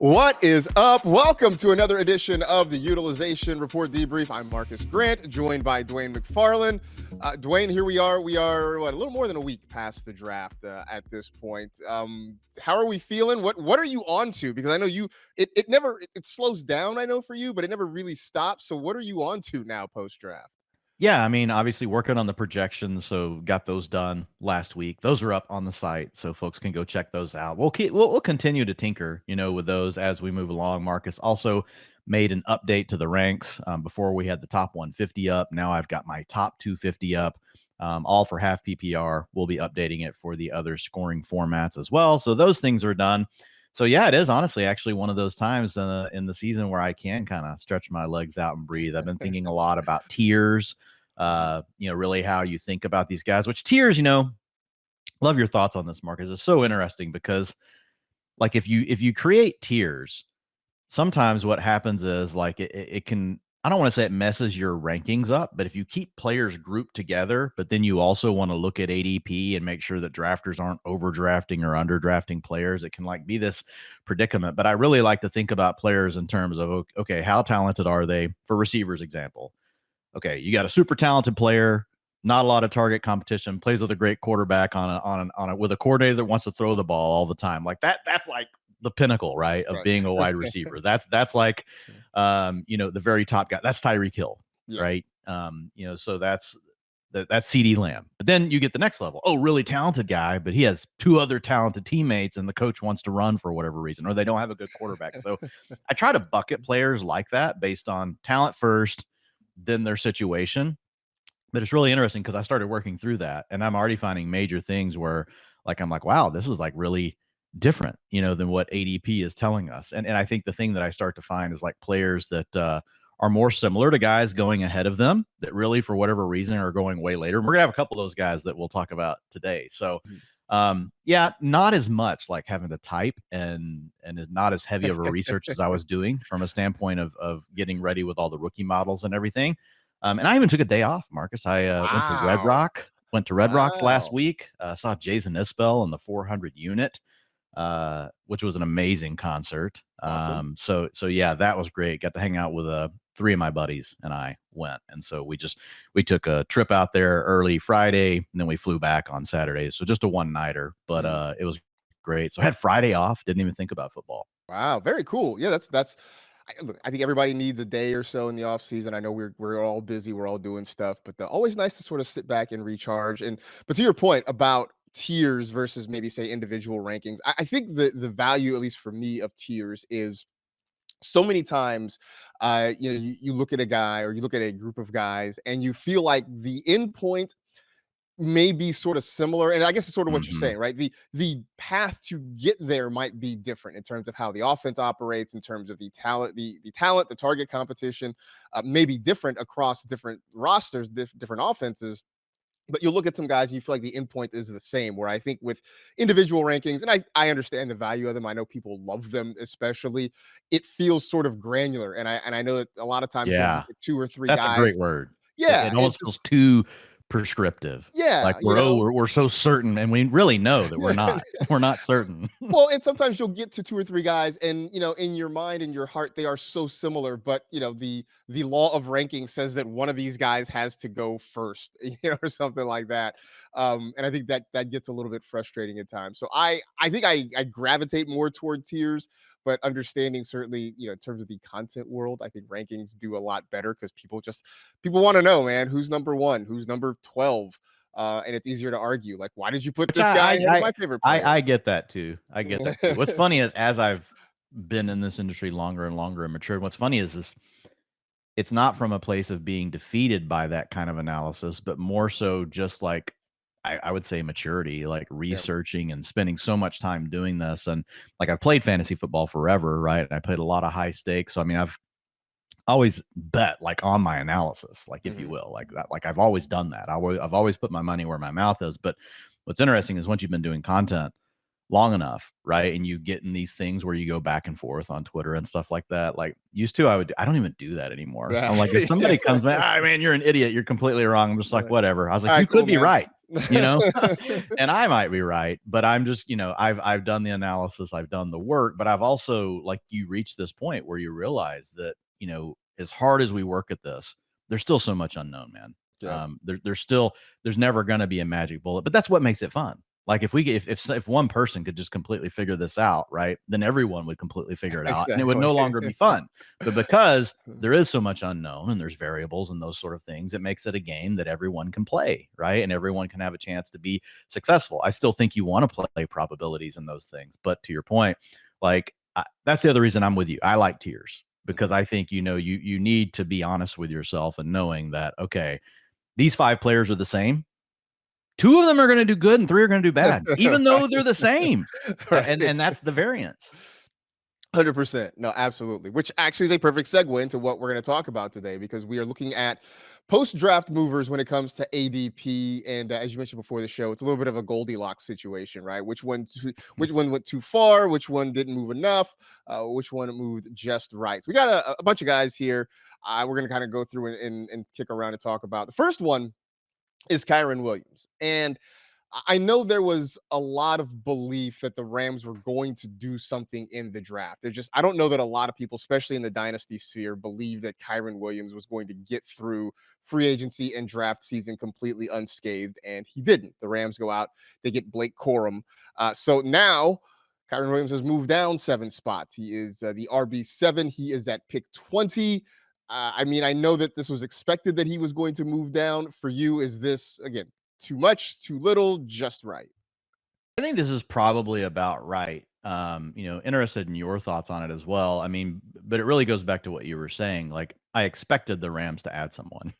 What is up? Welcome to another edition of the Utilization Report Debrief. I'm Marcus Grant, joined by Dwain McFarland. Dwain, here we are. We are a little more than a week past the draft at this point. How are we feeling? What are you on to? Because I know it never slows down. I know for you, but it never really stops. So what are you on to now post draft? Yeah, I mean, obviously working on the projections, so got those done last week. Those are up on the site, so folks can go check those out. We'll continue to tinker, with those as we move along. Marcus also made an update to the ranks. Before we had the top 150 up. Now I've got my top 250 up, all for half PPR. We'll be updating it for the other scoring formats as well. So those things are done. So yeah, it is honestly actually one of those times in the season where I can kind of stretch my legs out and breathe. I've been thinking a lot about tiers, really how you think about these guys, which tiers, love your thoughts on this, Marcus. It's so interesting because like if you create tiers, sometimes what happens is like it can, I don't want to say it messes your rankings up, but if you keep players grouped together, but then you also want to look at ADP and make sure that drafters aren't overdrafting or underdrafting players, it can like be this predicament. But I really like to think about players in terms of, okay, how talented are they? For receivers example, okay, you got a super talented player, not a lot of target competition, plays with a great quarterback with a coordinator that wants to throw the ball all the time. Like that's like the pinnacle, right, of being a wide receiver. That's like, the very top guy. That's Tyreek Hill, right? So that's CeeDee Lamb. But then you get the next level. Oh, really talented guy, but he has two other talented teammates, and the coach wants to run for whatever reason, or they don't have a good quarterback. So I try to bucket players like that based on talent first, then their situation. But it's really interesting because I started working through that, and I'm already finding major things where, like, I'm like, wow, this is like really different, than what ADP is telling us. And I think the thing that I start to find is like players that are more similar to guys going ahead of them that really, for whatever reason, are going way later. And we're gonna have a couple of those guys that we'll talk about today. So, not as much like having to type and is not as heavy of a research as I was doing from a standpoint of getting ready with all the rookie models and everything. And I even took a day off, Marcus. I went to Red Rocks last week. Saw Jason Isbell in the 400 unit. Which was an amazing concert. Awesome. So yeah, that was great. Got to hang out with three of my buddies, and I went. And so we took a trip out there early Friday, and then we flew back on Saturday. So just a one-nighter, but it was great. So I had Friday off, didn't even think about football. Wow, very cool. Yeah, I think everybody needs a day or so in the off season. I know we're all busy, we're all doing stuff, but always nice to sort of sit back and recharge. But to your point about tiers versus maybe say individual rankings, I think the value, at least for me, of tiers is so many times, you look at a guy or you look at a group of guys and you feel like the end point may be sort of similar, and I guess it's sort of what you're saying, right? The path to get there might be different in terms of how the offense operates, in terms of the talent, the target competition, may be different across different rosters, different offenses. But you'll look at some guys and you feel like the end point is the same, where I think with individual rankings, and I understand the value of them. I know people love them, especially. It feels sort of granular. And I know that a lot of times you'll look at two or three That's guys. a great word. Yeah. It almost feels too prescriptive. Yeah. Like we're so certain, and we really know that we're not. We're not certain. Well, and sometimes you'll get to two or three guys, and in your mind and your heart, they are so similar. But the law of ranking says that one of these guys has to go first, or something like that. And I think that gets a little bit frustrating at times. So I think I gravitate more toward tiers, but understanding certainly, in terms of the content world, I think rankings do a lot better because people want to know, man, who's number 1, who's number 12. And it's easier to argue. Like, why did you put this guy ahead of my favorite player? I get that too. What's funny is, as I've been in this industry longer and longer and matured, what's funny is it's not from a place of being defeated by that kind of analysis, but more so just like, I would say maturity, like researching and spending so much time doing this. And like, I've played fantasy football forever, right? And I played a lot of high stakes. So, I mean, I've always bet like on my analysis, like, if you will, like that, like I've always done that. I've always put my money where my mouth is. But what's interesting is once you've been doing content long enough, right, and you get in these things where you go back and forth on Twitter and stuff like that, like used to, I don't even do that anymore. I'm like, if somebody comes back, man, you're an idiot, you're completely wrong, I'm just like, whatever. I was like, you could be right. you know? And I might be right, but I'm just, I've done the analysis, I've done the work, but I've also, like, you reach this point where you realize that, as hard as we work at this, there's still so much unknown, man. Yeah. There's never going to be a magic bullet, but that's what makes it fun. Like, if one person could just completely figure this out, right, then everyone would completely figure it out and it would Exactly. no longer be fun. But because there is so much unknown and there's variables and those sort of things, it makes it a game that everyone can play, right? And everyone can have a chance to be successful. I still think you want to play probabilities and those things. But to your point, like, that's the other reason I'm with you. I like tiers because I think, you need to be honest with yourself and knowing that, okay, these 5 players are the same. 2 of them are going to do good and 3 are going to do bad, even though they're the same. Right. And that's the variance. 100%. No, absolutely. Which actually is a perfect segue into what we're going to talk about today, because we are looking at post-draft movers when it comes to ADP. And as you mentioned before the show, it's a little bit of a Goldilocks situation, right? Which one went too far? Which one didn't move enough? Which one moved just right? So we got a bunch of guys here. We're going to kind of go through and kick around and talk about. The first one is Kyren Williams. And I know there was a lot of belief that the Rams were going to do something in the draft. I don't know that a lot of people, especially in the dynasty sphere, believe that Kyren Williams was going to get through free agency and draft season completely unscathed. And he didn't. The Rams go out, they get Blake Corum. So now Kyren Williams has moved down 7 spots. He is the RB7. He is at pick 20. I mean, I know that this was expected that he was going to move down. For you, is this, again, too much, too little, just right? I think this is probably about right. Interested in your thoughts on it as well. I mean, but it really goes back to what you were saying. Like, I expected the Rams to add someone.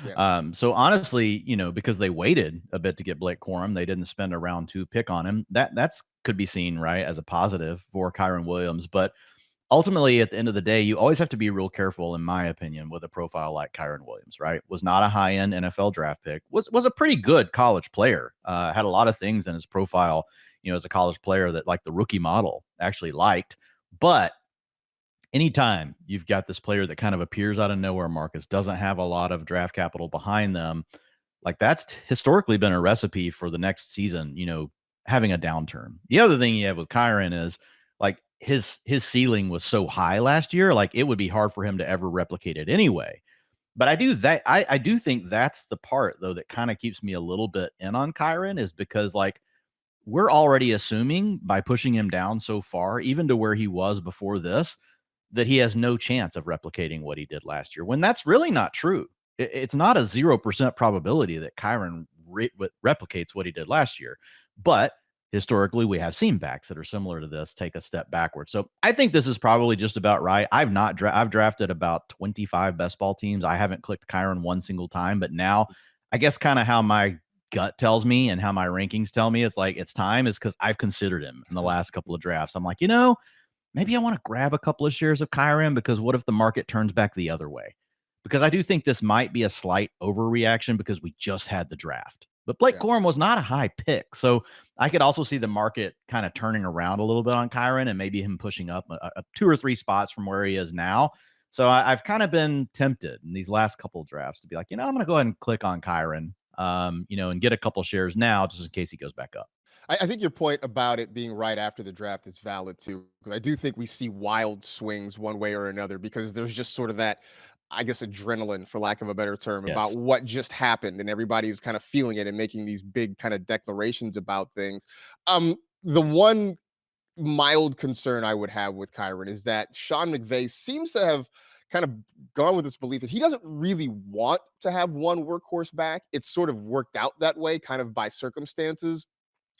Yeah. So honestly, because they waited a bit to get Blake Corum, they didn't spend a round 2 pick on him. That's could be seen, right, as a positive for Kyren Williams. But ultimately, at the end of the day, you always have to be real careful, in my opinion, with a profile like Kyren Williams, right? Was not a high-end NFL draft pick, was a pretty good college player, had a lot of things in his profile, as a college player that, like, the rookie model actually liked. But anytime you've got this player that kind of appears out of nowhere, Marcas, doesn't have a lot of draft capital behind them, like, that's historically been a recipe for the next season, having a downturn. The other thing you have with Kyren is, like, his ceiling was so high last year, like, it would be hard for him to ever replicate it anyway. But I do think that's the part, though, that kind of keeps me a little bit in on Kyren, is because, like, we're already assuming by pushing him down so far, even to where he was before this, that he has no chance of replicating what he did last year, when that's really not true. It's not a 0% probability that Kyren replicates what he did last year. But historically, we have seen backs that are similar to this take a step backwards. So I think this is probably just about right. I've drafted about 25 best ball teams. I haven't clicked Kyren one single time, but now I guess kind of how my gut tells me and how my rankings tell me it's like it's time, is because I've considered him in the last couple of drafts. I'm like, maybe I want to grab a couple of shares of Kyren, because what if the market turns back the other way? Because I do think this might be a slight overreaction because we just had the draft. But Blake Corum was not a high pick. So I could also see the market kind of turning around a little bit on Kyren and maybe him pushing up a 2 or 3 spots from where he is now. So I've kind of been tempted in these last couple of drafts to be like, I'm going to go ahead and click on Kyren, and get a couple shares now just in case he goes back up. I think your point about it being right after the draft is valid too, because I do think we see wild swings one way or another, because there's just sort of that, I guess, adrenaline, for lack of a better term, about Yes. what just happened, and everybody's kind of feeling it and making these big kind of declarations about things. The one mild concern I would have with Kyren is that Sean McVay seems to have kind of gone with this belief that he doesn't really want to have one workhorse back. It's sort of worked out that way, kind of by circumstances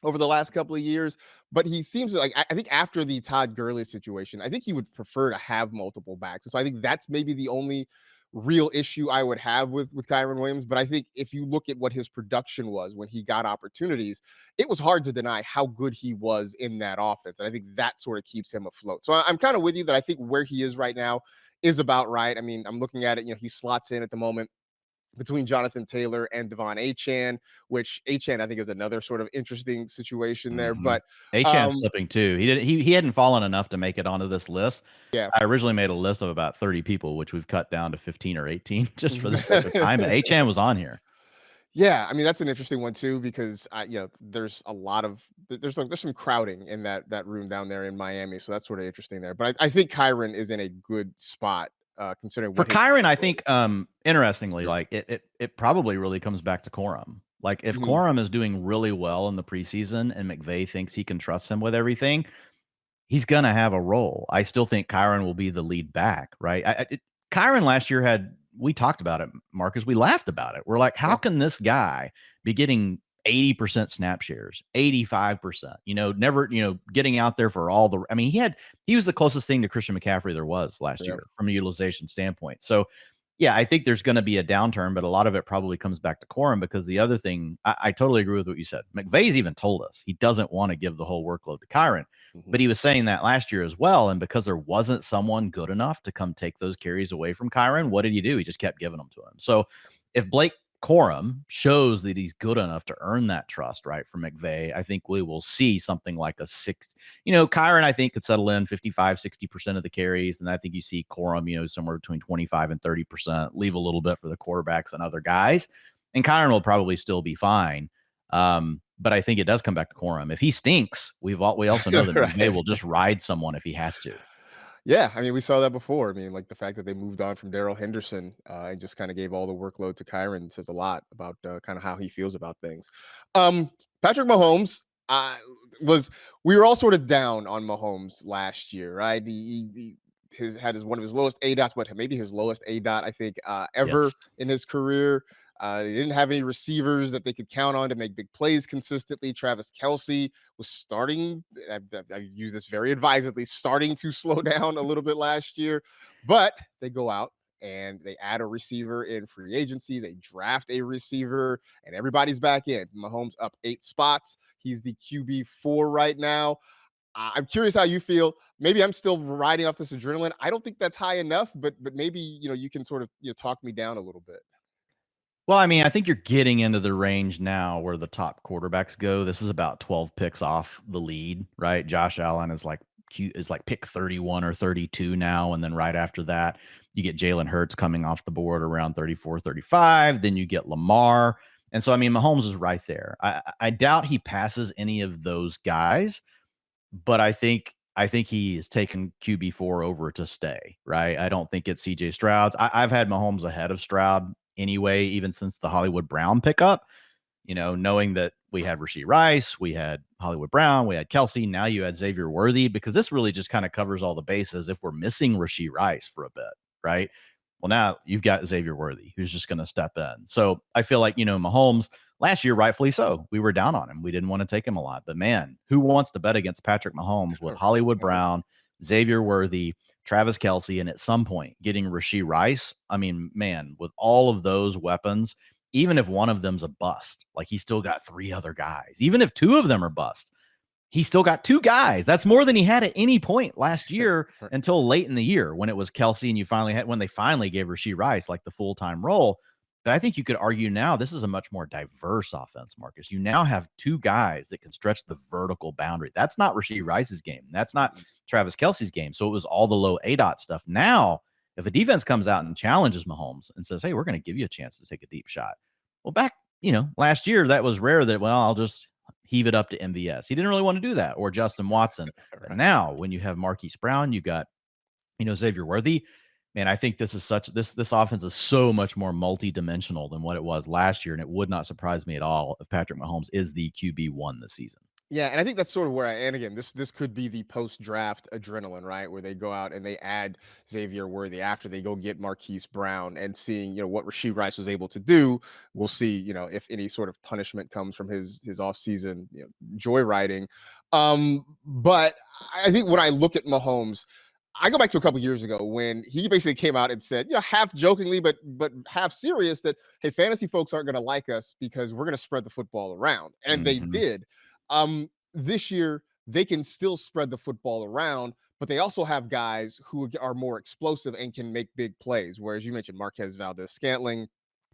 over the last couple of years. But he seems like, I think after the Todd Gurley situation, I think he would prefer to have multiple backs. And so I think that's maybe the only real issue I would have with Kyren Williams. But I think if you look at what his production was when he got opportunities, it was hard to deny how good he was in that offense. And I think that sort of keeps him afloat. So I'm kind of with you that I think where he is right now is about right. I mean, I'm looking at it, he slots in at the moment between Jonathan Taylor and Devon Achane, which Achane, I think, is another sort of interesting situation there. But Achan's slipping too. He hadn't fallen enough to make it onto this list. yeah, I originally made a list of about 30 people, which we've cut down to 15 or 18 just for the sake of time. But Achan was on here. Yeah, I mean that's an interesting one too because there's a lot of there's some crowding in that room down there in Miami, so that's sort of interesting there. But I think Kyren is in a good spot considering For what his Kyren, I role think, is going to be. interestingly, like it probably really comes back to Corum. Like if Mhm. Corum is doing really well in the preseason and McVay thinks he can trust him with everything, he's gonna have a role. I still think Kyren will be the lead back, right? Kyren last year had we talked about it, Marcus. We laughed about it. We're like, how Yeah, can this guy be getting 80% snap shares, 85%? Never, getting out there for all the. I mean, he was the closest thing to Christian McCaffrey there was last yeah, year from a utilization standpoint. So yeah, I think there's going to be a downturn, but a lot of it probably comes back to Corum because the other thing, I totally agree with what you said. McVay's even told us he doesn't want to give the whole workload to Kyren. mhm. But he was saying that last year as well. And because there wasn't someone good enough to come take those carries away from Kyren, what did he do? He just kept giving them to him. So if Blake Corum shows that he's good enough to earn that trust, right, from McVay, I think we will see something like a six. Kyren, I think, could settle in 55, 60% of the carries. And I think you see Corum, somewhere between 25 and 30%, leave a little bit for the quarterbacks and other guys. And Kyren will probably still be fine. But I think it does come back to Corum. If he stinks, we also know that McVay Right. will just ride someone if he has to. Yeah, I mean, we saw that before. I mean, like the fact that they moved on from Daryl Henderson and just kind of gave all the workload to Kyren says a lot about kind of how he feels about things. Patrick Mahomes was we were all sort of down on Mahomes last year, right? His had his one of his lowest A dots, but maybe his lowest A dot I think Yes. ever in his career. They didn't have any receivers that they could count on to make big plays consistently. Travis Kelsey was starting, I use this very advisedly, starting to slow down a little bit last year, but they go out and they add a receiver in free agency. They draft a receiver, and everybody's back in. Mahomes up 8 spots. He's the QB4 right now. I'm curious how you feel. Maybe I'm still riding off this adrenaline. I don't think that's high enough, but maybe you can sort of talk me down a little bit. Well, I mean, I think you're getting into the range now where the top quarterbacks go. This is about 12 picks off the lead, right? Josh Allen is like pick 31 or 32 now. And then right after that, you get Jalen Hurts coming off the board around 34, 35. Then you get Lamar. And so, I mean, Mahomes is right there. I doubt he passes any of those guys, but I think he is taking QB4 over to stay, right? I don't think it's CJ Stroud's. I've had Mahomes ahead of Stroud anyway, even since the Hollywood Brown pickup, knowing that we had Rashee Rice, we had Hollywood Brown, we had Kelsey. Now you had Xavier Worthy, because this really just kind of covers all the bases if we're missing Rashee Rice for a bit, right? Well, now you've got Xavier Worthy, who's just going to step in. So I feel like, Mahomes last year, rightfully so, we were down on him. We didn't want to take him a lot. But man, who wants to bet against Patrick Mahomes with Hollywood Brown, Xavier Worthy, Travis Kelsey, and at some point getting Rashee Rice? I mean, man, with all of those weapons, even if one of them's a bust, like he's still got three other guys. Even if two of them are bust, he still got two guys. That's more than he had at any point last year until late in the year when it was Kelsey and when they finally gave Rashee Rice like the full-time role. But I think you could argue now this is a much more diverse offense, Marcus. You now have two guys that can stretch the vertical boundary. That's not Rashee Rice's game. That's not Travis Kelsey's game. So it was all the low ADOT stuff. Now, if a defense comes out and challenges Mahomes and says, hey, we're going to give you a chance to take a deep shot. Well, back, last year that was rare that, well, I'll just heave it up to MVS. He didn't really want to do that, or Justin Watson. But Right. now when you have Marquise Brown, you got, Xavier Worthy. Man, I think this offense is so much more multi-dimensional than what it was last year, and it would not surprise me at all if Patrick Mahomes is the QB1 this season. Yeah, and I think that's sort of where and again, this could be the post-draft adrenaline, right? Where they go out and they add Xavier Worthy after they go get Marquise Brown, and seeing, what Rashee Rice was able to do. We'll see, if any sort of punishment comes from his offseason, joyriding. But I think when I look at Mahomes, I go back to a couple years ago when he basically came out and said, half jokingly, but half serious, that hey, fantasy folks aren't going to like us because we're going to spread the football around, and they Mm-hmm. did. This year they can still spread the football around, but they also have guys who are more explosive and can make big plays. Whereas you mentioned Marquez Valdez Scantling,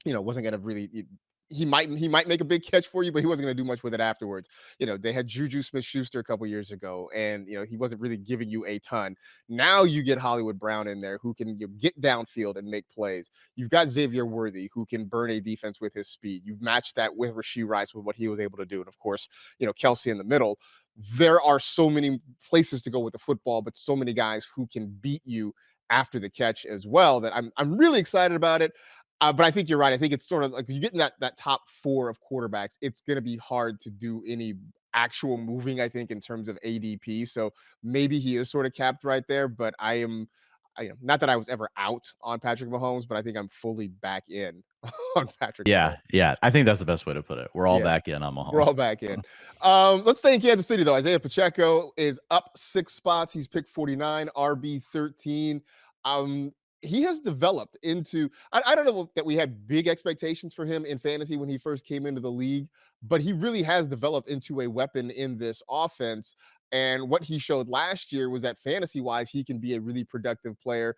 wasn't going to really. he might make a big catch for you, but he wasn't going to do much with it afterwards. They had Juju Smith-Schuster a couple years ago, and he wasn't really giving you a ton. Now you get Hollywood Brown in there who can get downfield and make plays. You've got Xavier Worthy who can burn a defense with his speed. You've matched that with Rashee Rice with what he was able to do, and of course, Kelsey in the middle. There are so many places to go with the football, but so many guys who can beat you after the catch as well that I'm really excited about it. But I think you're right. I think it's sort of like you get in that top four of quarterbacks, it's going to be hard to do any actual moving, I think, in terms of ADP. So maybe he is sort of capped right there. But I am not that I was ever out on Patrick Mahomes, but I think I'm fully back in on Patrick Yeah, Mahomes. yeah. I think that's the best way to put it. We're all Yeah. back in on We're Mahomes. all back in. Let's stay in Kansas City, though. Isiah Pacheco is up 6 spots. He's picked 49, RB 13. Um, he has developed into, I don't know that we had big expectations for him in fantasy when he first came into the league, but he really has developed into a weapon in this offense. And what he showed last year was that fantasy wise, he can be a really productive player.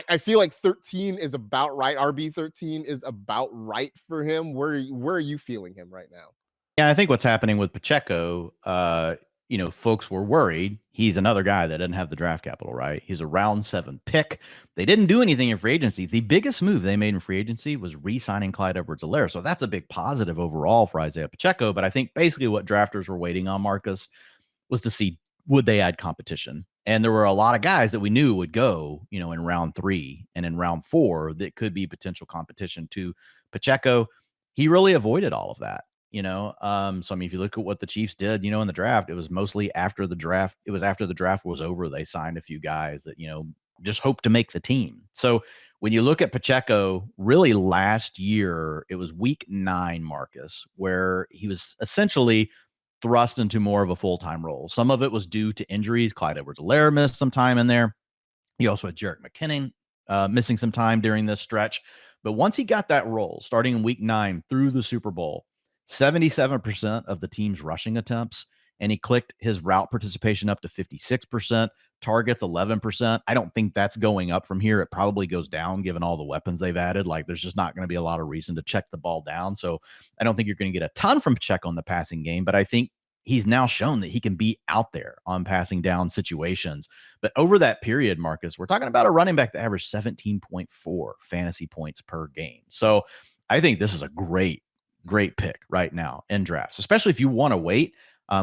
I feel like 13 is about right. RB 13 is about right for him. Where are you feeling him right now? Yeah, I think what's happening with Pacheco, folks were worried. He's another guy that doesn't have the draft capital, right? He's a round 7 pick. They didn't do anything in free agency. The biggest move they made in free agency was re-signing Clyde Edwards-Helaire. So that's a big positive overall for Isiah Pacheco. But I think basically what drafters were waiting on, Marcus, was to see would they add competition. And there were a lot of guys that we knew would go, in round 3 and in round 4 that could be potential competition to Pacheco. He really avoided all of that. So I mean, if you look at what the Chiefs did, in the draft, it was mostly after the draft. It was after the draft was over, they signed a few guys that, just hoped to make the team. So when you look at Pacheco, really last year, it was week 9, Marcus, where he was essentially thrust into more of a full-time role. Some of it was due to injuries. Clyde Edwards-Helaire missed some time in there. You also had Jerick McKinnon missing some time during this stretch. But once he got that role, starting in week 9 through the Super Bowl, 77% of the team's rushing attempts, and he clicked his route participation up to 56%, targets 11%. I don't think that's going up from here. It probably goes down given all the weapons they've added. Like, there's just not going to be a lot of reason to check the ball down. So I don't think you're going to get a ton from Pacheco in the passing game, but I think he's now shown that he can be out there on passing down situations. But over that period, Marcus, we're talking about a running back that averaged 17.4 fantasy points per game. So I think this is a great pick right now in drafts, especially if you want to wait,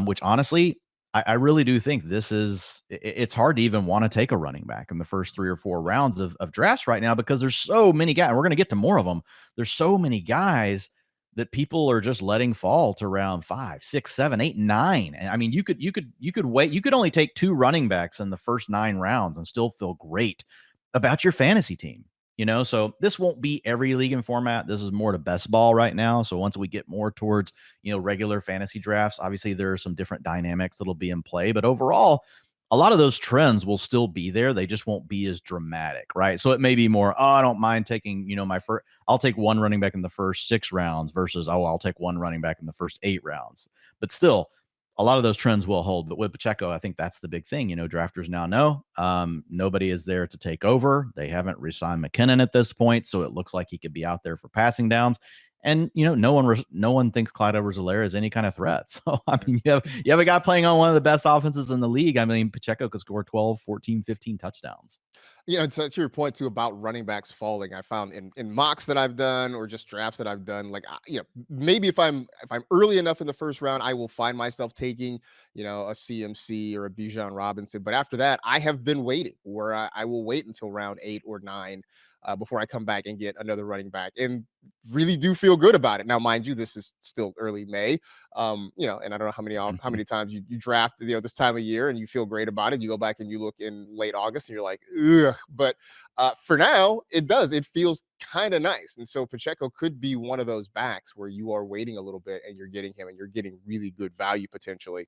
which honestly, I really do think it's hard to even want to take a running back in the first 3 or 4 rounds of drafts right now because there's so many guys. We're going to get to more of them. There's so many guys that people are just letting fall to round 5, 6, 7, 8, 9. And I mean, you could wait. You could only take 2 running backs in the first 9 rounds and still feel great about your fantasy team. So this won't be every league and format. This is more to best ball right now. So once we get more towards, regular fantasy drafts, obviously there are some different dynamics that'll be in play, but overall, a lot of those trends will still be there. They just won't be as dramatic, right? So it may be more, I don't mind taking, I'll take 1 running back in the first 6 rounds versus, I'll take 1 running back in the first 8 rounds. But still, a lot of those trends will hold. But with Pacheco, I think that's the big thing. Drafters now know nobody is there to take over. They haven't re-signed McKinnon at this point, so it looks like he could be out there for passing downs. And no one thinks Clyde Edwards-Helaire is any kind of threat. So I mean, you have a guy playing on one of the best offenses in the league. I mean, Pacheco could score 12, 14, 15 touchdowns. To your point too about running backs falling, I found in mocks that I've done or just drafts that I've done, like maybe if I'm early enough in the first round, I will find myself taking a CMC or a Bijan Robinson. But after that, I have been waiting where I will wait until round 8 or 9 before I come back and get another running back, and really do feel good about it. Now, mind you, this is still early May, and I don't know how many times you draft this time of year and you feel great about it. You go back and you look in late August and you're like, ugh. But for now, it feels kind of nice. And so Pacheco could be one of those backs where you are waiting a little bit and you're getting him and you're getting really good value potentially.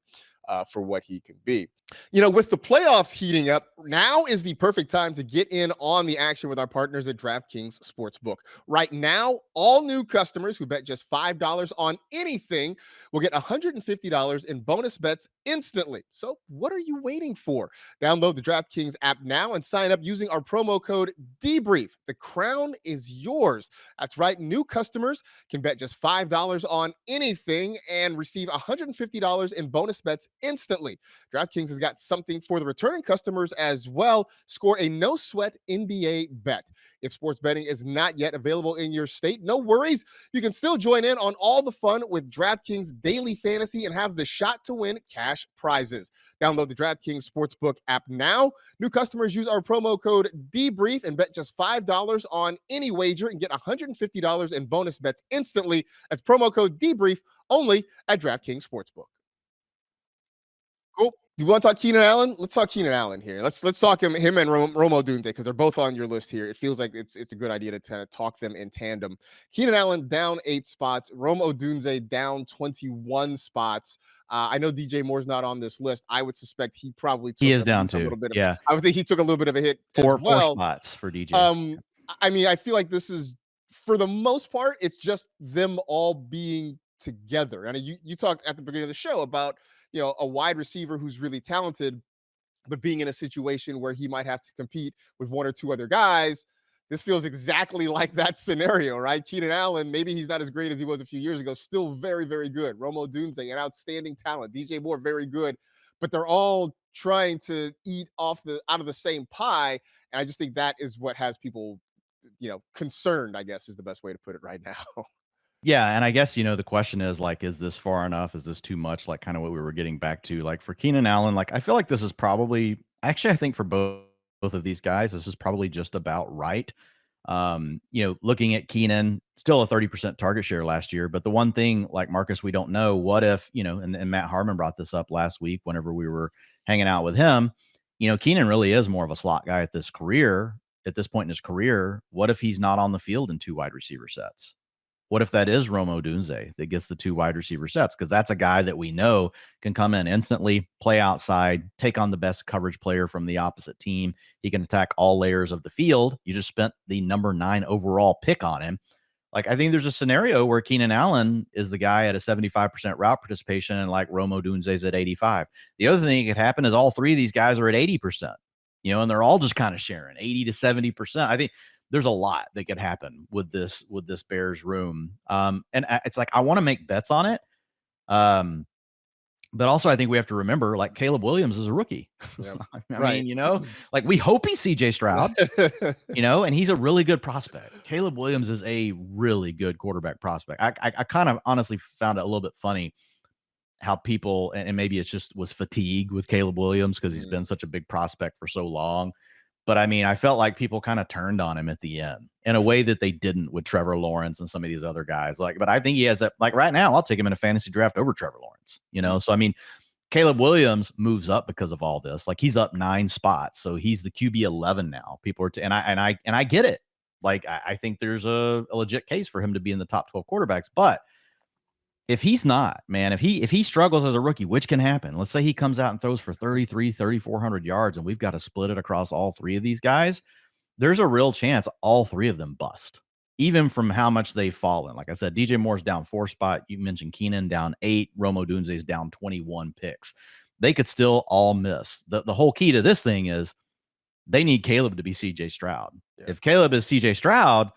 for what he can be. With the playoffs heating up, now is the perfect time to get in on the action with our partners at DraftKings Sportsbook. Right now, all new customers who bet just $5 on anything will get $150 in bonus bets instantly. So what are you waiting for? Download the DraftKings app now and sign up using our promo code DEBRIEF. The crown is yours. That's right. New customers can bet just $5 on anything and receive $150 in bonus bets instantly. DraftKings has got something for the returning customers as well. Score a no-sweat NBA bet. If sports betting is not yet available in your state, no worries. You can still join in on all the fun with DraftKings Daily Fantasy and have the shot to win cash prizes. Download the DraftKings Sportsbook app now. New customers use our promo code DEBRIEF and bet just $5 on any wager and get $150 in bonus bets instantly. That's promo code DEBRIEF only at DraftKings Sportsbook. Cool. Do you want to talk Keenan Allen? Let's talk Keenan Allen here. Let's talk him and Rome Odunze because they're both on your list here. It feels like it's a good idea to kind of talk them in tandem. Keenan Allen down 8 spots. Rome Odunze down 21 spots. I know DJ Moore's not on this list. I would suspect he probably took down a little bit. Yeah, I would think he took a little bit of a hit. Four spots for DJ. I mean, I feel like this is, for the most part, it's just them all being together. And you talked at the beginning of the show about a wide receiver who's really talented, but being in a situation where he might have to compete with one or two other guys. This feels exactly like that scenario, right? Keenan Allen, maybe he's not as great as he was a few years ago, still very, very good. Rome Odunze, an outstanding talent. DJ Moore, very good, but they're all trying to eat out of the same pie. And I just think that is what has people, concerned, I guess is the best way to put it right now. Yeah, and I guess, the question is, like, is this far enough? Is this too much? Like, kind of what we were getting back to. Like, for Keenan Allen, like, I feel like this is probably – actually, I think for both of these guys, this is probably just about right. Looking at Keenan, still a 30% target share last year. But the one thing, like, Marcus, we don't know, what if, and Matt Harmon brought this up last week whenever we were hanging out with him, Keenan really is more of a slot guy at this point in his career. What if he's not on the field in 2 wide receiver sets? What if that is Rome Odunze that gets the 2 wide receiver sets? Because that's a guy that we know can come in instantly, play outside, take on the best coverage player from the opposite team. He can attack all layers of the field. You just spent the number 9 overall pick on him. Like, I think there's a scenario where Keenan Allen is the guy at a 75% route participation and like Rome Odunze's at 85. The other thing that could happen is all 3 of these guys are at 80%, and they're all just kind of sharing 80 to 70%. I think there's a lot that could happen with this Bears room. And it's like, I want to make bets on it. But also I think we have to remember, like, Caleb Williams is a rookie. Yep. I mean, like, we hope he's CJ Stroud, and he's a really good prospect. Caleb Williams is a really good quarterback prospect. I kind of honestly found it a little bit funny how people, and maybe it's just was fatigue with Caleb Williams because he's been such a big prospect for so long. But I mean, I felt like people kind of turned on him at the end in a way that they didn't with Trevor Lawrence and some of these other guys. Like, but I think he has right now, I'll take him in a fantasy draft over Trevor Lawrence, So, I mean, Caleb Williams moves up because of all this. Like, he's up 9 spots. So he's the QB 11 now. People are, and I get it. Like, I think there's a legit case for him to be in the top 12 quarterbacks, but if he's not, man, if he struggles as a rookie, which can happen, let's say he comes out and throws for 3,400 yards and we've got to split it across all 3 of these guys, there's a real chance all 3 of them bust, even from how much they've fallen. Like I said, DJ Moore's down 4 spot. You mentioned Keenan down 8. Rome Odunze's down 21 picks. They could still all miss. The whole key to this thing is they need Caleb to be CJ Stroud. Yeah. If Caleb is CJ Stroud,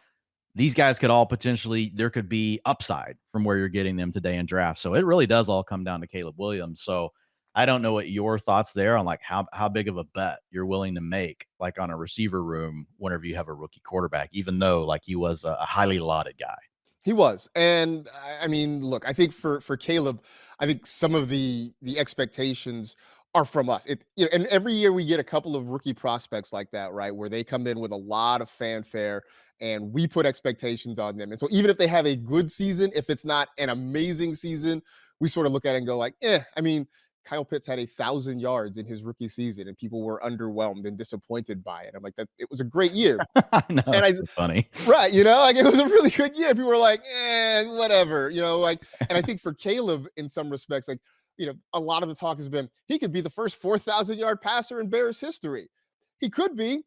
these guys could all potentially, there could be upside from where you're getting them today in draft. So it really does all come down to Caleb Williams. So I don't know what your thoughts there on, like, how big of a bet you're willing to make, like, on a receiver room whenever you have a rookie quarterback, even though, like, he was a highly lauded guy. He was. And I mean, look, I think for Caleb, I think some of the expectations are from us. And every year we get a couple of rookie prospects like that, right? Where they come in with a lot of fanfare and we put expectations on them. And so even if they have a good season, if it's not an amazing season, we sort of look at it and go like, I mean, Kyle Pitts had 1,000 yards in his rookie season and people were underwhelmed and disappointed by it. I'm like, it was a great year. No, and funny. Right. Like, it was a really good year. People were like, whatever, and I think for Caleb, in some respects, like, a lot of the talk has been he could be the first 4,000-yard passer in Bears history. He could be.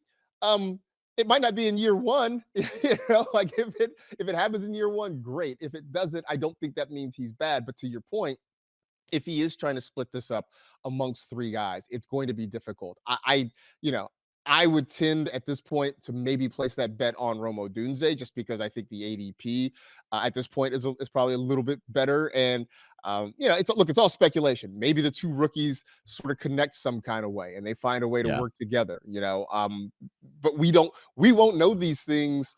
It might not be in year one. Like if it happens in year one, great. If it doesn't, I don't think that means he's bad. But to your point, if he is trying to split this up amongst three guys, it's going to be difficult. I would tend at this point to maybe place that bet on Rome Odunze just because I think the ADP at this point is probably a little bit better. And it's all speculation. Maybe the two rookies sort of connect some kind of way and they find a way to work together. But we won't know these things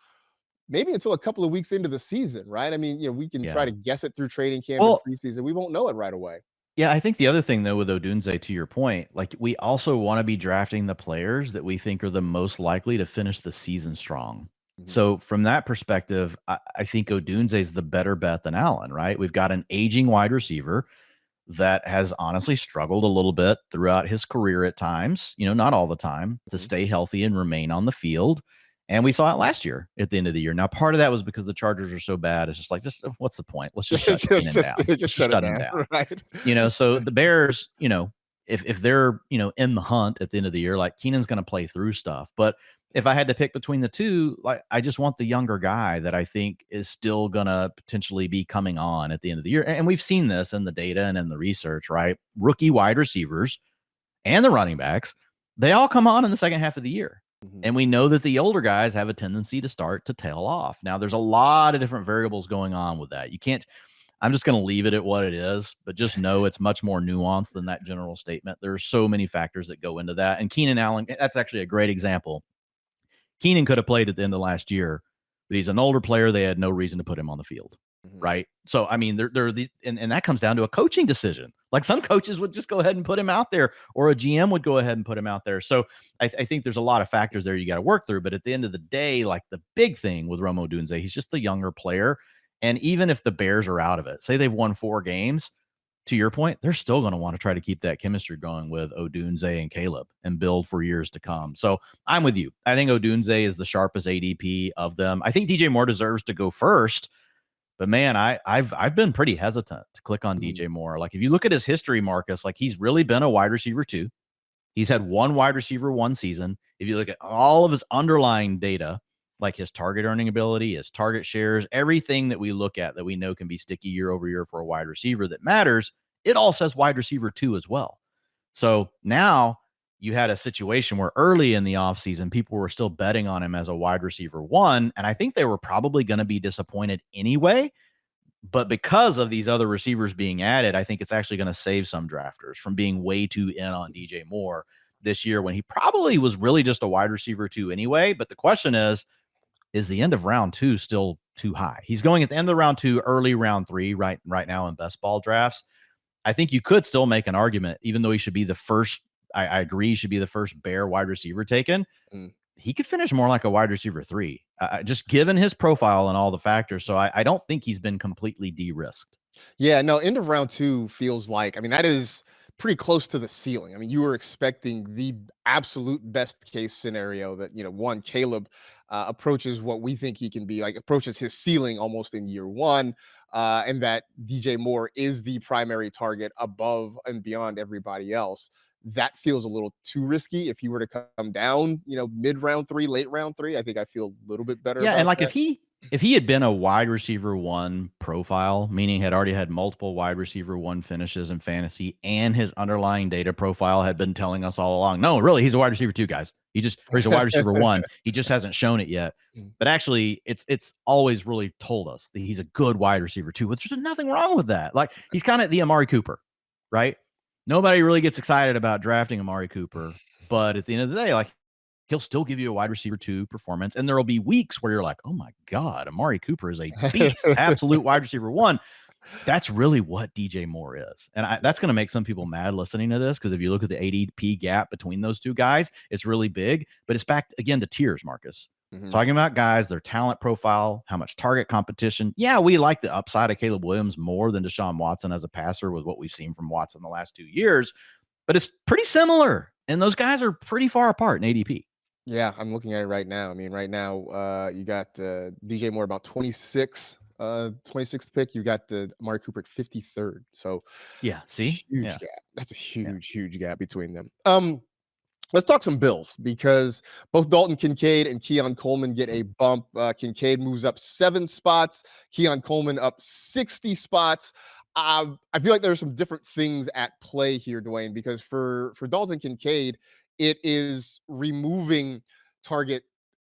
maybe until a couple of weeks into the season, right? I mean, we can try to guess it through training camp and preseason. We won't know it right away. Yeah, I think the other thing, though, with Odunze, to your point, like we also want to be drafting the players that we think are the most likely to finish the season strong. Mm-hmm. So from that perspective, I think Odunze is the better bet than Allen, right? We've got an aging wide receiver that has honestly struggled a little bit throughout his career at times, not all the time, to stay healthy and remain on the field. And we saw it last year at the end of the year. Now, part of that was because the Chargers are so bad. It's just like, what's the point? Let's just shut him down. Right. So the Bears, if they're, in the hunt at the end of the year, like Keenan's going to play through stuff. But if I had to pick between the two, like I just want the younger guy that I think is still going to potentially be coming on at the end of the year. And we've seen this in the data and in the research, right? Rookie wide receivers and the running backs, they all come on in the second half of the year. Mm-hmm. And we know that the older guys have a tendency to start to tail off. Now, there's a lot of different variables going on with that. I'm just going to leave it at what it is, but just know it's much more nuanced than that general statement. There are so many factors that go into that. And Keenan Allen, that's actually a great example. Keenan could have played at the end of last year, but he's an older player. They had no reason to put him on the field. Mm-hmm. Right. So, I mean, there are these, and that comes down to a coaching decision. Like some coaches would just go ahead and put him out there, or a GM would go ahead and put him out there. So I think there's a lot of factors there you got to work through. But at the end of the day, like the big thing with Rome Odunze, he's just the younger player. And even if the Bears are out of it, say they've won 4 games, to your point, they're still going to want to try to keep that chemistry going with Odunze and Caleb and build for years to come. So I'm with you. I think Odunze is the sharpest ADP of them. I think DJ Moore deserves to go first. But man, I've been pretty hesitant to click on DJ Moore. Like if you look at his history, Marcus, like he's really been a wide receiver 2. He's had one wide receiver 1 season. If you look at all of his underlying data, like his target earning ability, his target shares, everything that we look at that we know can be sticky year over year for a wide receiver that matters, it all says wide receiver 2 as well. So now you had a situation where early in the offseason, people were still betting on him as a wide receiver 1. And I think they were probably going to be disappointed anyway. But because of these other receivers being added, I think it's actually going to save some drafters from being way too in on DJ Moore this year when he probably was really just a wide receiver 2 anyway. But the question is the end of round 2 still too high? He's going at the end of round 2, early round 3 right now in best ball drafts. I think you could still make an argument, even though he should be the first. I agree, he should be the first Bear wide receiver taken. He could finish more like a wide receiver 3, just given his profile and all the factors. So I don't think he's been completely de-risked. Yeah, no, end of round 2 feels like, I mean, that is pretty close to the ceiling. I mean, you were expecting the absolute best case scenario that, one, Caleb approaches what we think he can be, like approaches his ceiling almost in year 1, and that DJ Moore is the primary target above and beyond everybody else. That feels a little too risky. If he were to come down, mid round 3, late round 3, I think I feel a little bit better. Yeah, about and like that. if he had been a wide receiver 1 profile, meaning had already had multiple wide receiver 1 finishes in fantasy, and his underlying data profile had been telling us all along, no, really, he's a wide receiver 2, guys. He's a wide receiver 1. He just hasn't shown it yet. But actually, it's always really told us that he's a good wide receiver 2, which there's nothing wrong with that. Like he's kind of the Amari Cooper, right? Nobody really gets excited about drafting Amari Cooper, but at the end of the day, like he'll still give you a wide receiver 2 performance. And there'll be weeks where you're like, oh my God, Amari Cooper is a beast, absolute wide receiver 1. That's really what DJ Moore is. And that's going to make some people mad listening to this, because if you look at the ADP gap between those two guys, it's really big. But it's back again to tiers, Marcus. Talking about guys, their talent profile, how much target competition. Yeah, we like the upside of Caleb Williams more than Deshaun Watson as a passer with what we've seen from Watson the last 2 years. But it's pretty similar. And those guys are pretty far apart in ADP. Yeah, I'm looking at it right now. I mean, right now, you got DJ Moore about 26 26th pick. You got the Amari Cooper at 53rd. So Yeah. See? huge Yeah. gap. That's a Yeah. huge gap between them. Let's talk some Bills because both Dalton Kincaid and Keon Coleman get a bump. Kincaid moves up 7 spots, Keon Coleman up 60 spots. I feel like there's some different things at play here, Dwayne, because for Dalton Kincaid, it is removing target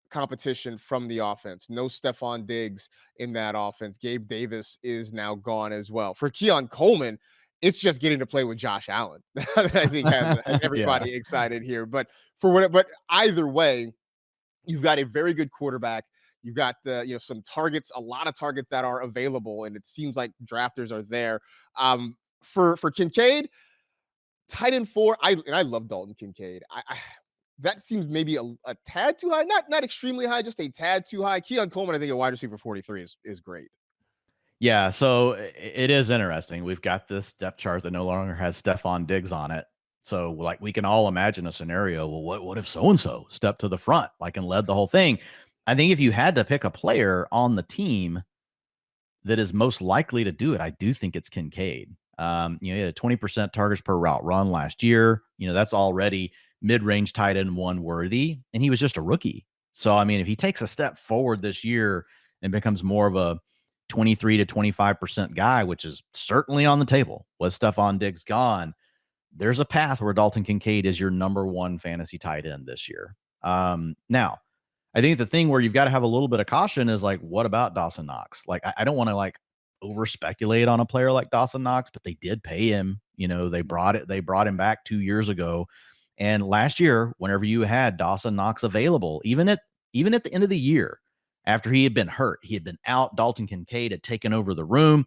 competition from the offense. No Stephon Diggs in that offense. Gabe Davis is now gone as well. For Keon Coleman, it's just getting to play with Josh Allen. I think has Yeah. everybody excited here. But either way, you've got a very good quarterback. You've got some targets, a lot of targets that are available, and it seems like drafters are there. For Kincaid, tight end 4. I love Dalton Kincaid. I that seems maybe a tad too high, not extremely high, just a tad too high. Keon Coleman, I think a wide receiver 43 is great. Yeah, so it is interesting. We've got this depth chart that no longer has Stephon Diggs on it. So like we can all imagine a scenario. Well, what if so and so stepped to the front, like and led the whole thing? I think if you had to pick a player on the team that is most likely to do it, I do think it's Kincaid. He had a 20% targets per route run last year. That's already mid-range tight end one worthy, and he was just a rookie. So I mean, if he takes a step forward this year and becomes more of a 23 to 25% guy, which is certainly on the table with Stephon Diggs gone, there's a path where Dalton Kincaid is your number 1 fantasy tight end this year. Now, I think the thing where you've got to have a little bit of caution is like, what about Dawson Knox? Like, I don't want to like over speculate on a player like Dawson Knox, but they did pay him. They brought him back 2 years ago. And last year, whenever you had Dawson Knox available, even at the end of the year, after he had been hurt, he had been out, Dalton Kincaid had taken over the room.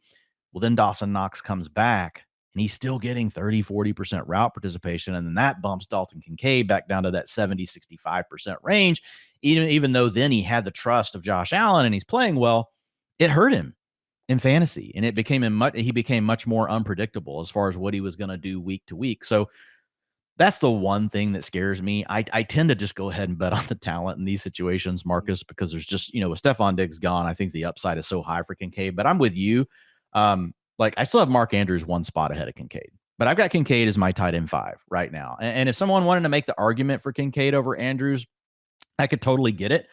Well, then Dawson Knox comes back and he's still getting 30-40% route participation. And then that bumps Dalton Kincaid back down to that 70-65% range. Even though then he had the trust of Josh Allen and he's playing well, it hurt him in fantasy. And he became much more unpredictable as far as what he was going to do week to week. So that's the one thing that scares me. I tend to just go ahead and bet on the talent in these situations, Marcus, because there's just, with Stephon Diggs gone, I think the upside is so high for Kincaid. But I'm with you. Like I still have Mark Andrews 1 spot ahead of Kincaid, but I've got Kincaid as my tight end 5 right now. And if someone wanted to make the argument for Kincaid over Andrews, I could totally get it.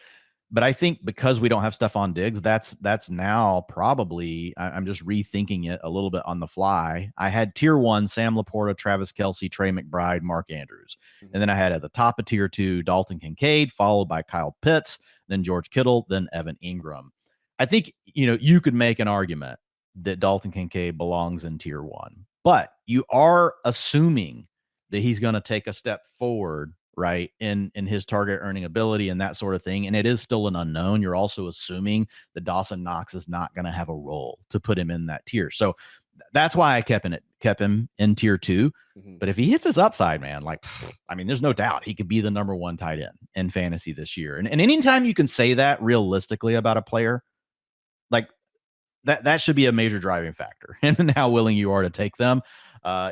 But I think because we don't have Stephon Diggs, that's now probably I'm just rethinking it a little bit on the fly. I had tier 1 Sam Laporta, Travis Kelce, Trey McBride, Mark Andrews, and then I had at the top of tier 2 Dalton Kincaid, followed by Kyle Pitts, then George Kittle, then Evan Ingram. I think you could make an argument that Dalton Kincaid belongs in tier 1, but you are assuming that he's going to take a step forward, right, in his target earning ability and that sort of thing. And it is still an unknown. You're also assuming that Dawson Knox is not going to have a role to put him in that tier. So that's why I kept him in tier 2. But if he hits his upside, man, like, I mean, there's no doubt he could be the number 1 tight end in fantasy this year. And anytime you can say that realistically about a player, like that should be a major driving factor in how willing you are to take them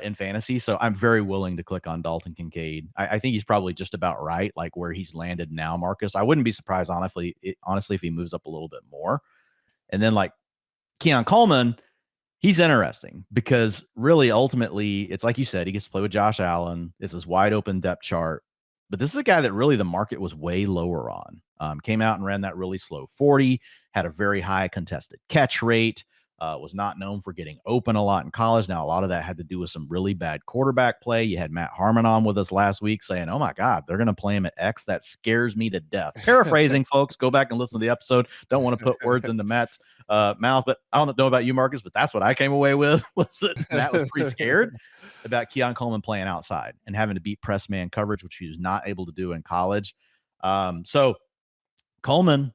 in fantasy. So I'm very willing to click on Dalton Kincaid. I think he's probably just about right, like where he's landed now, Marcus. I wouldn't be surprised, honestly, if he moves up a little bit more. And then like Keon Coleman, he's interesting because really, ultimately, it's like you said, he gets to play with Josh Allen. This is wide open depth chart. But this is a guy that really the market was way lower on. Came out and ran that really slow 40, had a very high contested catch rate, was not known for getting open a lot in college. Now, a lot of that had to do with some really bad quarterback play. You had Matt Harmon on with us last week saying, oh my God, they're going to play him at X. That scares me to death. Paraphrasing, folks, go back and listen to the episode. Don't want to put words into Matt's mouth, but I don't know about you, Marcus, but that's what I came away with, was that Matt was pretty scared about Keon Coleman playing outside and having to beat press man coverage, which he was not able to do in college. So Coleman,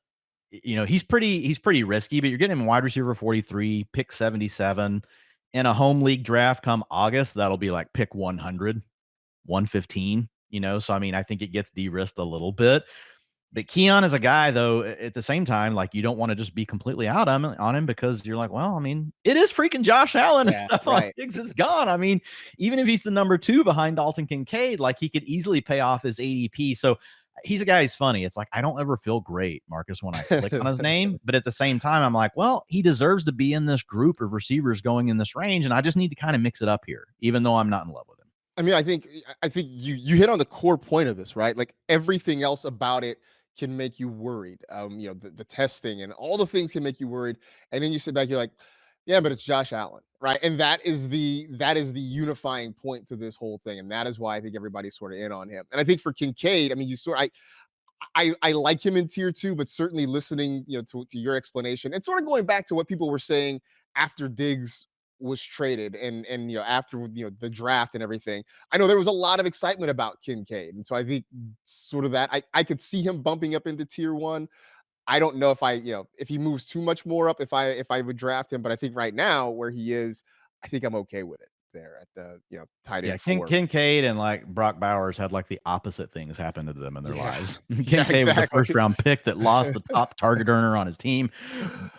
he's pretty risky, but you're getting him wide receiver 43, pick 77 in a home league draft come August. That'll be like pick 100, 115, So, I mean, I think it gets de-risked a little bit. But Keon is a guy, though, at the same time, like you don't want to just be completely out on him because you're like, well, I mean, it is freaking Josh Allen and stuff. Right. Diggs is gone. I mean, even if he's the number 2 behind Dalton Kincaid, like he could easily pay off his ADP. So he's a guy who's funny. It's like, I don't ever feel great, Marcus, when I click on his name. But at the same time, I'm like, well, he deserves to be in this group of receivers going in this range. And I just need to kind of mix it up here, even though I'm not in love with him. I mean, I think you hit on the core point of this, right? Like everything else about it can make you worried. The testing and all the things can make you worried. And then you sit back, you're like, yeah, but it's Josh Allen, right? And that is the unifying point to this whole thing. And that is why I think everybody's sort of in on him. And I think for Kincaid, I mean, I like him in tier 2, but certainly listening, to your explanation and sort of going back to what people were saying after Diggs was traded and after the draft and everything. I know there was a lot of excitement about Kincaid. And so I think sort of that I could see him bumping up into tier 1. I don't know if he moves too much more up if I would draft him, but I think right now where he is, I think I'm okay with it there at the tight end 4. Kincaid and like Brock Bowers had like the opposite things happen to them in their lives. Yeah, Kincaid was the exactly. first round pick that lost the top target earner on his team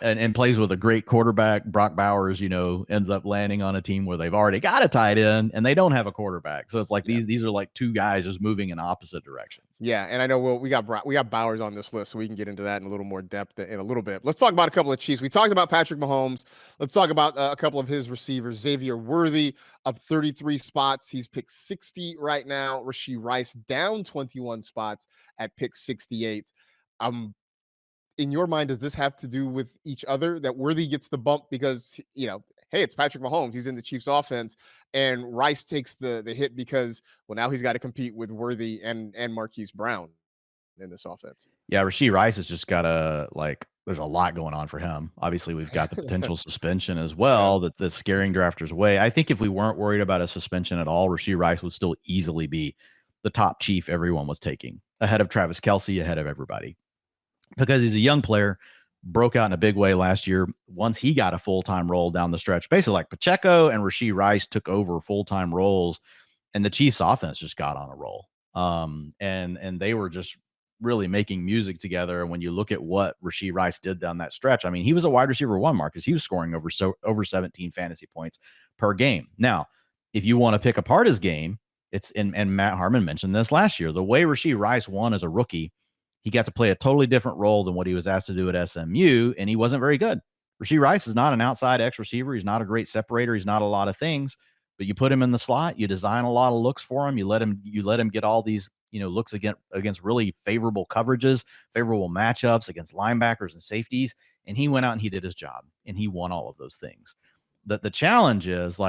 and plays with a great quarterback. Brock Bowers, ends up landing on a team where they've already got a tight end and they don't have a quarterback. So it's like these are like two guys just moving in opposite directions. Yeah, and I know we got Bowers on this list, so we can get into that in a little more depth in a little bit. Let's talk about a couple of Chiefs. We talked about Patrick Mahomes. Let's talk about a couple of his receivers. Xavier Worthy up 33 spots. He's pick 60 right now. Rashee Rice down 21 spots at pick 68. In your mind, does this have to do with each other that Worthy gets the bump because hey, it's Patrick Mahomes, he's in the Chiefs offense, and Rice takes the hit because now he's got to compete with Worthy and Marquise Brown in this offense? Yeah, Rashee Rice has just got there's a lot going on for him. Obviously, we've got the potential suspension as well that's scaring drafters away. I think if we weren't worried about a suspension at all, Rashee Rice would still easily be the top Chief everyone was taking, ahead of Travis Kelce, ahead of everybody. Because he's a young player, broke out in a big way last year. Once he got a full-time role down the stretch, basically like Pacheco and Rashee Rice took over full-time roles, and the Chiefs offense just got on a roll. And they were just really making music together. And when you look at what Rashee Rice did down that stretch, I mean, he was a wide receiver 1, Marcus. He was scoring over 17 fantasy points per game. Now, if you want to pick apart his game, it's and Matt Harmon mentioned this last year. The way Rashee Rice won as a rookie, he got to play a totally different role than what he was asked to do at SMU, and he wasn't very good. Rashee Rice is not an outside X receiver. He's not a great separator. He's not a lot of things, but you put him in the slot, you design a lot of looks for him. You let him get all these, looks against really favorable coverages, favorable matchups against linebackers and safeties. And he went out and he did his job and he won all of those things. The challenge is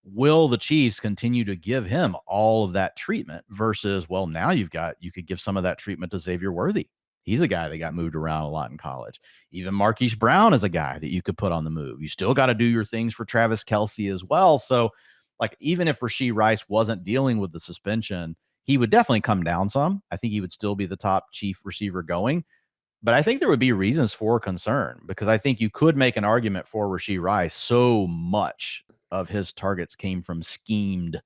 will the Chiefs continue to give him all of that treatment versus, well, now you could give some of that treatment to Xavier Worthy. He's a guy that got moved around a lot in college. Even Marquise Brown is a guy that you could put on the move. You still got to do your things for Travis Kelce as well. So even if Rashee Rice wasn't dealing with the suspension, he would definitely come down some. I think he would still be the top Chief receiver going. But I think there would be reasons for concern because I think you could make an argument for Rashee Rice. So much of his targets came from schemed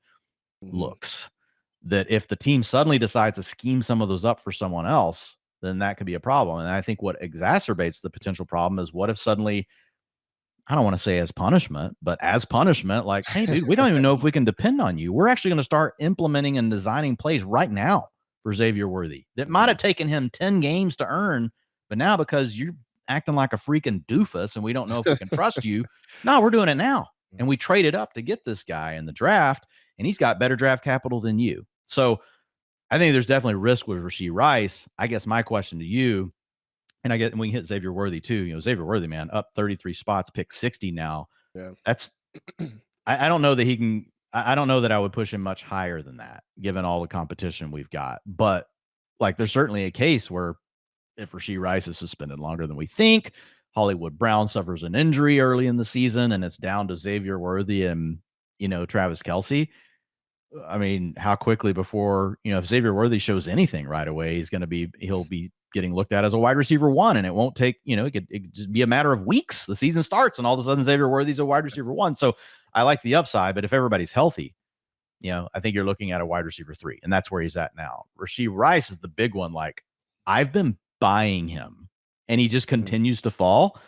looks that if the team suddenly decides to scheme some of those up for someone else, then that could be a problem. And I think what exacerbates the potential problem is what if suddenly, I don't want to say as punishment, but as punishment, hey, dude, we don't even know if we can depend on you. We're actually going to start implementing and designing plays right now for Xavier Worthy that might have taken him 10 games to earn, but now because you're acting like a freaking doofus and we don't know if we can trust you, no, we're doing it now. And we traded up to get this guy in the draft, and he's got better draft capital than you. So I think there's definitely risk with Rashee Rice. I guess my question to you, and we can hit Xavier Worthy too. Xavier Worthy, man, up 33 spots, pick 60 now. Yeah. That's I don't know that he can. I don't know that I would push him much higher than that, given all the competition we've got. But there's certainly a case where if Rashee Rice is suspended longer than we think, Hollywood Brown suffers an injury early in the season, and it's down to Xavier Worthy and Travis Kelce. I mean, how quickly before if Xavier Worthy shows anything right away, he'll be getting looked at as a wide receiver 1, and it won't take it could just be a matter of weeks. The season starts, and all of a sudden Xavier Worthy's a wide receiver 1. So I like the upside, but if everybody's healthy, I think you're looking at a wide receiver 3, and that's where he's at now. Rashee Rice is the big one. I've been buying him, and he just continues to fall.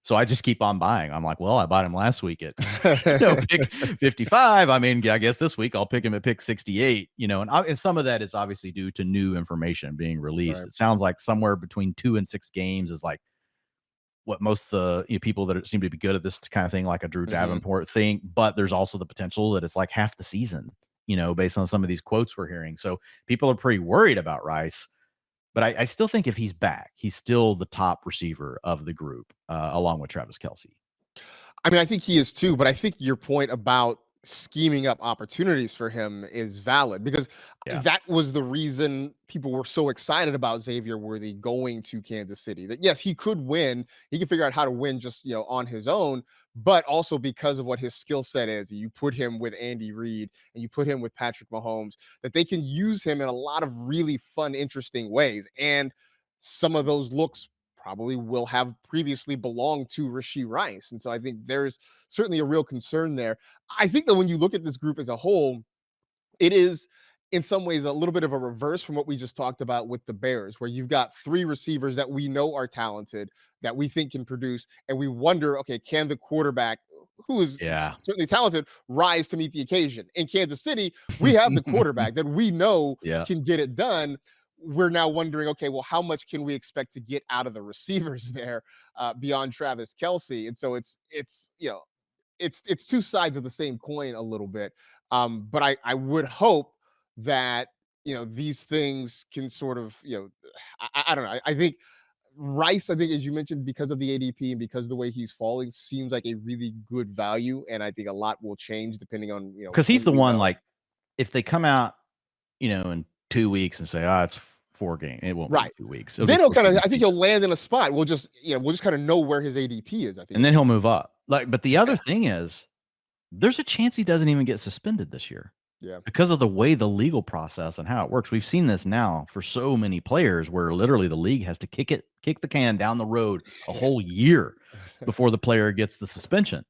So I just keep on buying. I'm like, well, I bought him last week at pick 55. I mean, I guess this week I'll pick him at pick 68. And some of that is obviously due to new information being released. Right. It sounds like somewhere between 2 and 6 games is like what most of the people that seem to be good at this kind of thing, like a Drew Davenport, think. But there's also the potential that it's like half the season, based on some of these quotes we're hearing. So people are pretty worried about Rice. But I still think if he's back, he's still the top receiver of the group, along with Travis Kelce. I mean, I think he is too, but I think your point about scheming up opportunities for him is valid, because that was the reason people were so excited about Xavier Worthy going to Kansas City. That yes, he could win. He can figure out how to win just, on his own, but also because of what his skill set is. You put him with Andy Reid and you put him with Patrick Mahomes, that they can use him in a lot of really fun, interesting ways. And some of those looks probably will have previously belonged to Rashee Rice. And so I think there's certainly a real concern there. I think that when you look at this group as a whole, it is in some ways a little bit of a reverse from what we just talked about with the Bears, where you've got 3 receivers that we know are talented, that we think can produce, and we wonder, okay, can the quarterback, who is certainly talented, rise to meet the occasion? In Kansas City, we have the quarterback that we know can get it done. We're now wondering, okay, well, how much can we expect to get out of the receivers there beyond Travis Kelce? And so it's 2 sides of the same coin a little bit. But I would hope that these things can sort of I don't know. I think Rice, as you mentioned, because of the ADP and because of the way he's falling, seems like a really good value, and I think a lot will change depending on because he's the one, like, if they come out in 2 weeks and say, it's 4 games, it won't be 2 weeks. Then he'll kind of, I think he'll land in a spot. We'll just kind of know where his ADP is, I think. And then he'll move up. But the other thing is, there's a chance he doesn't even get suspended this year. Yeah. Because of the way the legal process and how it works. We've seen this now for so many players where literally the league has to kick the can down the road a whole year before the player gets the suspension.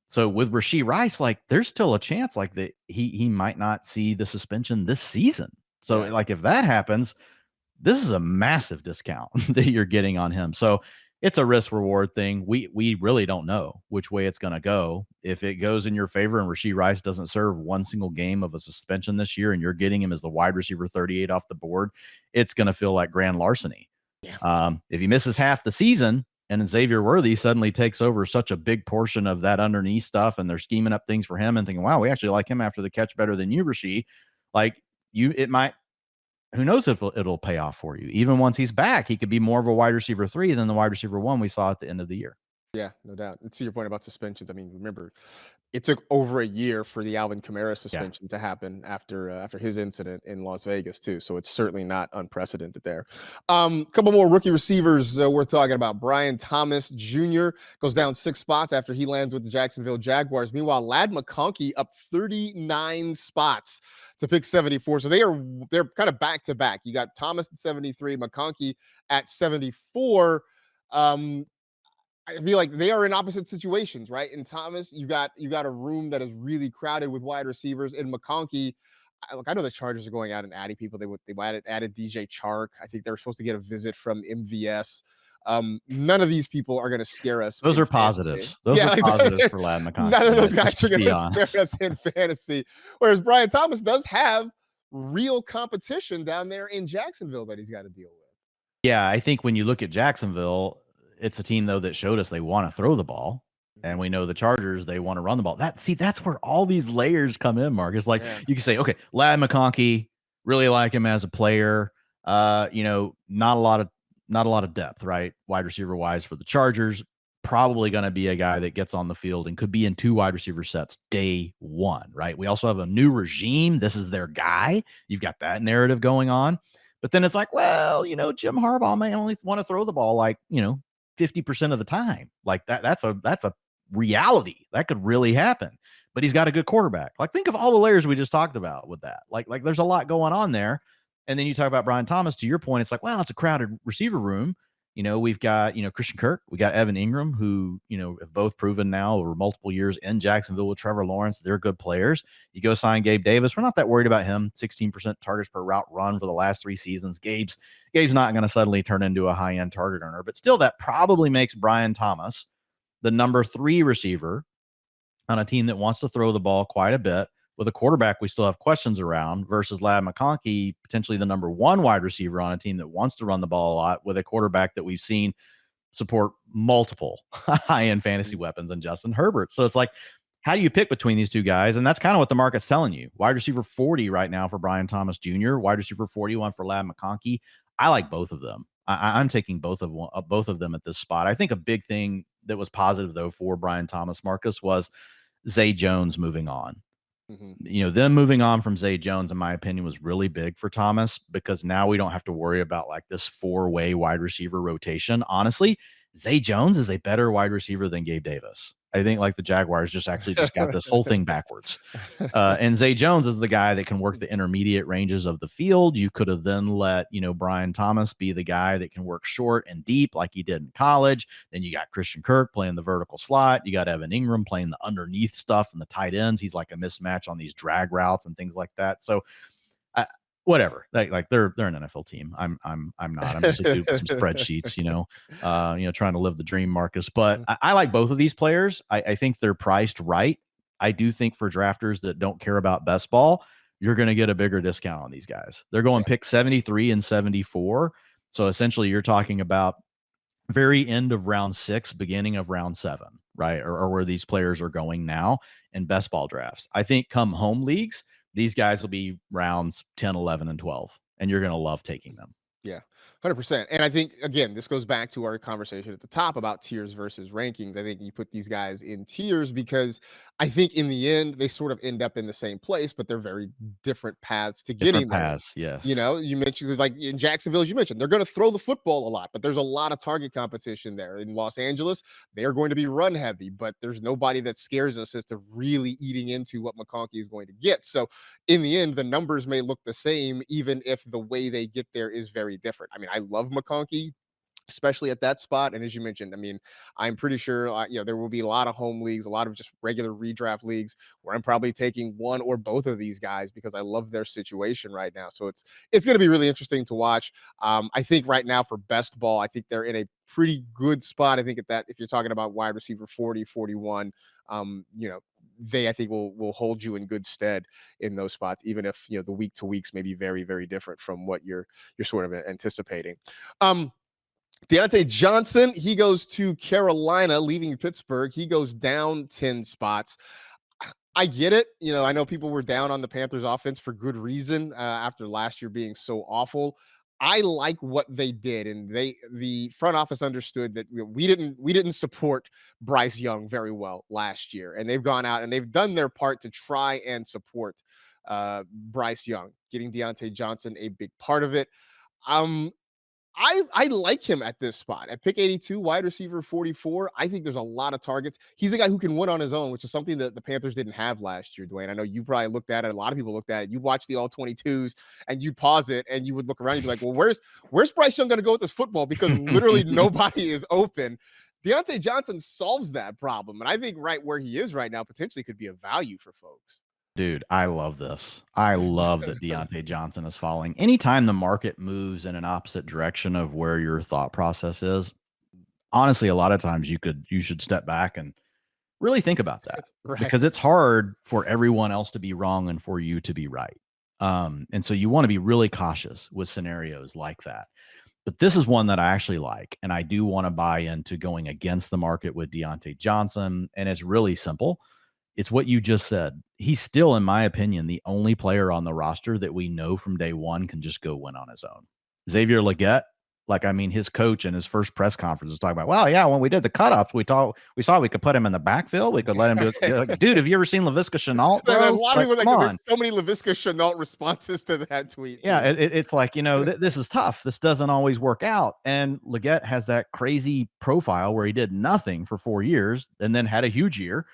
So with Rashee Rice, like, there's still a chance like that he might not see the suspension this season. So like, if that happens, this is a massive discount that you're getting on him. So it's a risk reward thing. We really don't know which way it's going to go. If it goes in your favor and Rashee Rice doesn't serve one single game of a suspension this year and you're getting him as the wide receiver 38 off the board, it's going to feel like grand larceny. Yeah. If he misses half the season and then Xavier Worthy suddenly takes over such a big portion of that underneath stuff and they're scheming up things for him and thinking, wow, we actually like him after the catch better than you, Rashee, it might, who knows if it'll pay off for you. Even once he's back, he could be more of a wide receiver 3 than the wide receiver 1 we saw at the end of the year. Yeah, no doubt. And to your point about suspensions, I mean, remember, it took over a year for the Alvin Kamara suspension to happen after his incident in Las Vegas too. So it's certainly not unprecedented there. Couple more rookie receivers we're talking about. Brian Thomas Jr. goes down 6 spots after he lands with the Jacksonville Jaguars. Meanwhile, Ladd McConkey up 39 spots to pick 74. So they're kind of back to back. You got Thomas at 73, McConkey at 74. I feel like they are in opposite situations, right? In Thomas, you got a room that is really crowded with wide receivers. In McConkey, I know the Chargers are going out and adding people. They added DJ Chark. I think they were supposed to get a visit from MVS. None of these people are going to scare us. Those are positives. Those are positives for Ladd McConkey. None of those guys are going to scare us in fantasy. Whereas Brian Thomas does have real competition down there in Jacksonville that he's got to deal with. Yeah, I think when you look at Jacksonville, it's a team, though, that showed us they want to throw the ball. And we know the Chargers, they want to run the ball. That's where all these layers come in, Mark. It's like, you can say, okay, Ladd McConkey, really like him as a player. Not a lot of depth, right? Wide receiver wise for the Chargers. Probably going to be a guy that gets on the field and could be in 2 wide receiver sets day 1, right? We also have a new regime. This is their guy. You've got that narrative going on. But then it's like, well, Jim Harbaugh may only want to throw the ball 50% of the time. Like that's a reality that could really happen, but he's got a good quarterback. Like, think of all the layers we just talked about with that. Like there's a lot going on there. And then you talk about Brian Thomas, to your point, it's like, well, it's a crowded receiver room. We've got, Christian Kirk, we got Evan Ingram, who, have both proven now over multiple years in Jacksonville with Trevor Lawrence. They're good players. You go sign Gabe Davis. We're not that worried about him. 16% targets per route run for the last 3 seasons. Gabe's not going to suddenly turn into a high-end target earner, but still that probably makes Brian Thomas the number 3 receiver on a team that wants to throw the ball quite a bit with a quarterback we still have questions around versus Ladd McConkey, potentially the number 1 wide receiver on a team that wants to run the ball a lot with a quarterback that we've seen support multiple high-end fantasy weapons and Justin Herbert. So it's like, how do you pick between these two guys? And that's kind of what the market's telling you. Wide receiver 40 right now for Brian Thomas Jr., wide receiver 41 for Ladd McConkey. I like both of them. I'm taking both of them at this spot. I think a big thing that was positive, though, for Brian Thomas, Marcus, was Zay Jones moving on. Them moving on from Zay Jones, in my opinion, was really big for Thomas because now we don't have to worry about like this 4-way wide receiver rotation. Honestly, Zay Jones is a better wide receiver than Gabe Davis. I think like the Jaguars just got this whole thing backwards. And Zay Jones is the guy that can work the intermediate ranges of the field. You could have then let, Brian Thomas be the guy that can work short and deep like he did in college. Then you got Christian Kirk playing the vertical slot. You got Evan Ingram playing the underneath stuff and the tight ends. He's like a mismatch on these drag routes and things like that. So whatever, like they're an NFL team. I'm not. I'm just a dude with some spreadsheets, trying to live the dream, Marcus. But I like both of these players. I think they're priced right. I do think for drafters that don't care about best ball, you're going to get a bigger discount on these guys. They're going pick 73 and 74. So essentially, you're talking about very end of round 6, beginning of round 7, right? Or where these players are going now in best ball drafts. I think come home leagues, these guys will be rounds 10, 11, and 12, and you're going to love taking them. Yeah, 100%. And I think, again, this goes back to our conversation at the top about tiers versus rankings. I think you put these guys in tiers because I think in the end, they sort of end up in the same place, but they're very different paths to getting there. Yes. You mentioned, like in Jacksonville, as you mentioned, they're going to throw the football a lot, but there's a lot of target competition there. In Los Angeles, they are going to be run heavy, but there's nobody that scares us as to really eating into what McConkey is going to get. So in the end, the numbers may look the same, even if the way they get there is very different. I mean, I love McConkey, especially at that spot. And as you mentioned, I mean, I'm pretty sure, there will be a lot of home leagues, a lot of just regular redraft leagues where I'm probably taking one or both of these guys because I love their situation right now. So it's going to be really interesting to watch. I think right now for best ball, I think they're in a pretty good spot. I think at that, if you're talking about wide receiver 40, 41, they, I think, will hold you in good stead in those spots, even if the week to weeks may be very, very different from what you're sort of anticipating. Diontae Johnson, he goes to Carolina, leaving Pittsburgh. He goes down 10 spots. I get it. I know people were down on the Panthers offense for good reason after last year being so awful. I like what they did, and the front office understood that we didn't support Bryce Young very well last year, and they've gone out and they've done their part to try and support Bryce Young, getting Diontae Johnson a big part of it. I like him at this spot at pick 82, wide receiver 44. I think there's a lot of targets. He's a guy who can win on his own, which is something that the Panthers didn't have last year, Dwayne. I know you probably looked at it. A lot of people looked at it. You watch the all 22s and you'd pause it and you would look around. You'd be like, well, where's Bryce Young going to go with this football? Because literally nobody is open. Diontae Johnson solves that problem. And I think right where he is right now potentially could be a value for folks. Dude, I love this. I love that Diontae Johnson is falling. Anytime the market moves in an opposite direction of where your thought process is, honestly, a lot of times you should step back and really think about that. Right. Because it's hard for everyone else to be wrong and for you to be right. And so you want to be really cautious with scenarios like that. But this is one that I actually like, and I do want to buy into going against the market with Diontae Johnson, and it's really simple. It's what you just said. He's still, in my opinion, the only player on the roster that we know from day one can just go win on his own. Xavier Worthy, his coach in his first press conference was talking about, well, yeah, when we did the cutups, we saw we could put him in the backfield. We could let him do it. Like, dude, have you ever seen Laviska Shenault? There's a lot of people there's so many Laviska Shenault responses to that tweet. Yeah, it's like, this is tough. This doesn't always work out. And Leggett has that crazy profile where he did nothing for 4 years and then had a huge year.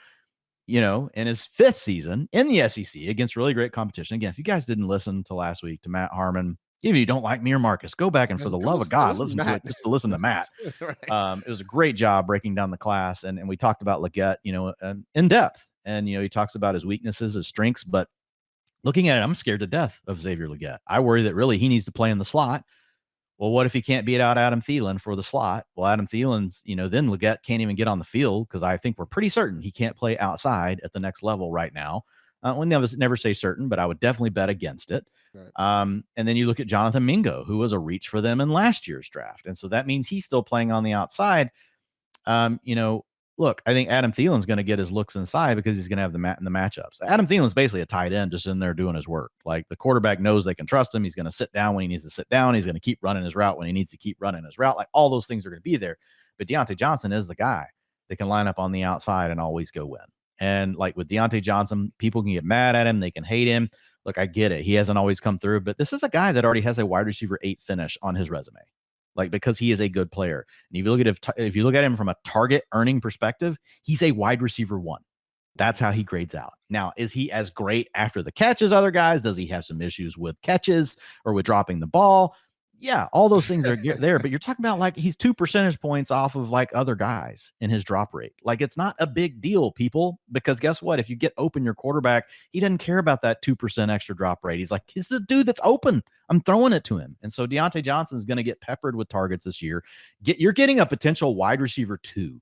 In his 5th season in the SEC against really great competition. Again, if you guys didn't listen to last week to Matt Harmon, even if you don't like me or Marcus, go back and for the love of God, listen to it just to listen to Matt. Right. It was a great job breaking down the class. And we talked about Leggett, in depth. And, he talks about his weaknesses, his strengths, but looking at it, I'm scared to death of Xavier Leggett. I worry that really he needs to play in the slot. Well, what if he can't beat out Adam Thielen for the slot? Well, Adam Thielen's, then Leggett can't even get on the field because I think we're pretty certain he can't play outside at the next level right now. We'll never say certain, but I would definitely bet against it. Right. And then you look at Jonathan Mingo, who was a reach for them in last year's draft. And so that means he's still playing on the outside. Look, I think Adam Thielen's going to get his looks inside because he's going to have the matchups. Adam Thielen's basically a tight end just in there doing his work. Like the quarterback knows they can trust him. He's going to sit down when he needs to sit down. He's going to keep running his route when he needs to keep running his route. Like all those things are going to be there. But Diontae Johnson is the guy that can line up on the outside and always go win. And like with Diontae Johnson, people can get mad at him. They can hate him. Look, I get it. He hasn't always come through, but this is a guy that already has a wide receiver 8 finish on his resume. Like because he is a good player. And if you look at him from a target earning perspective, he's a wide receiver 1. That's how he grades out. Now, is he as great after the catch as other guys? Does he have some issues with catches or with dropping the ball? Yeah, all those things are there, but you're talking about like he's 2 percentage points off of like other guys in his drop rate. Like it's not a big deal, people, because guess what? If you get open your quarterback, he doesn't care about that 2% extra drop rate. He's like, he's the dude that's open. I'm throwing it to him. And so Diontae Johnson is going to get peppered with targets this year. You're getting a potential wide receiver 2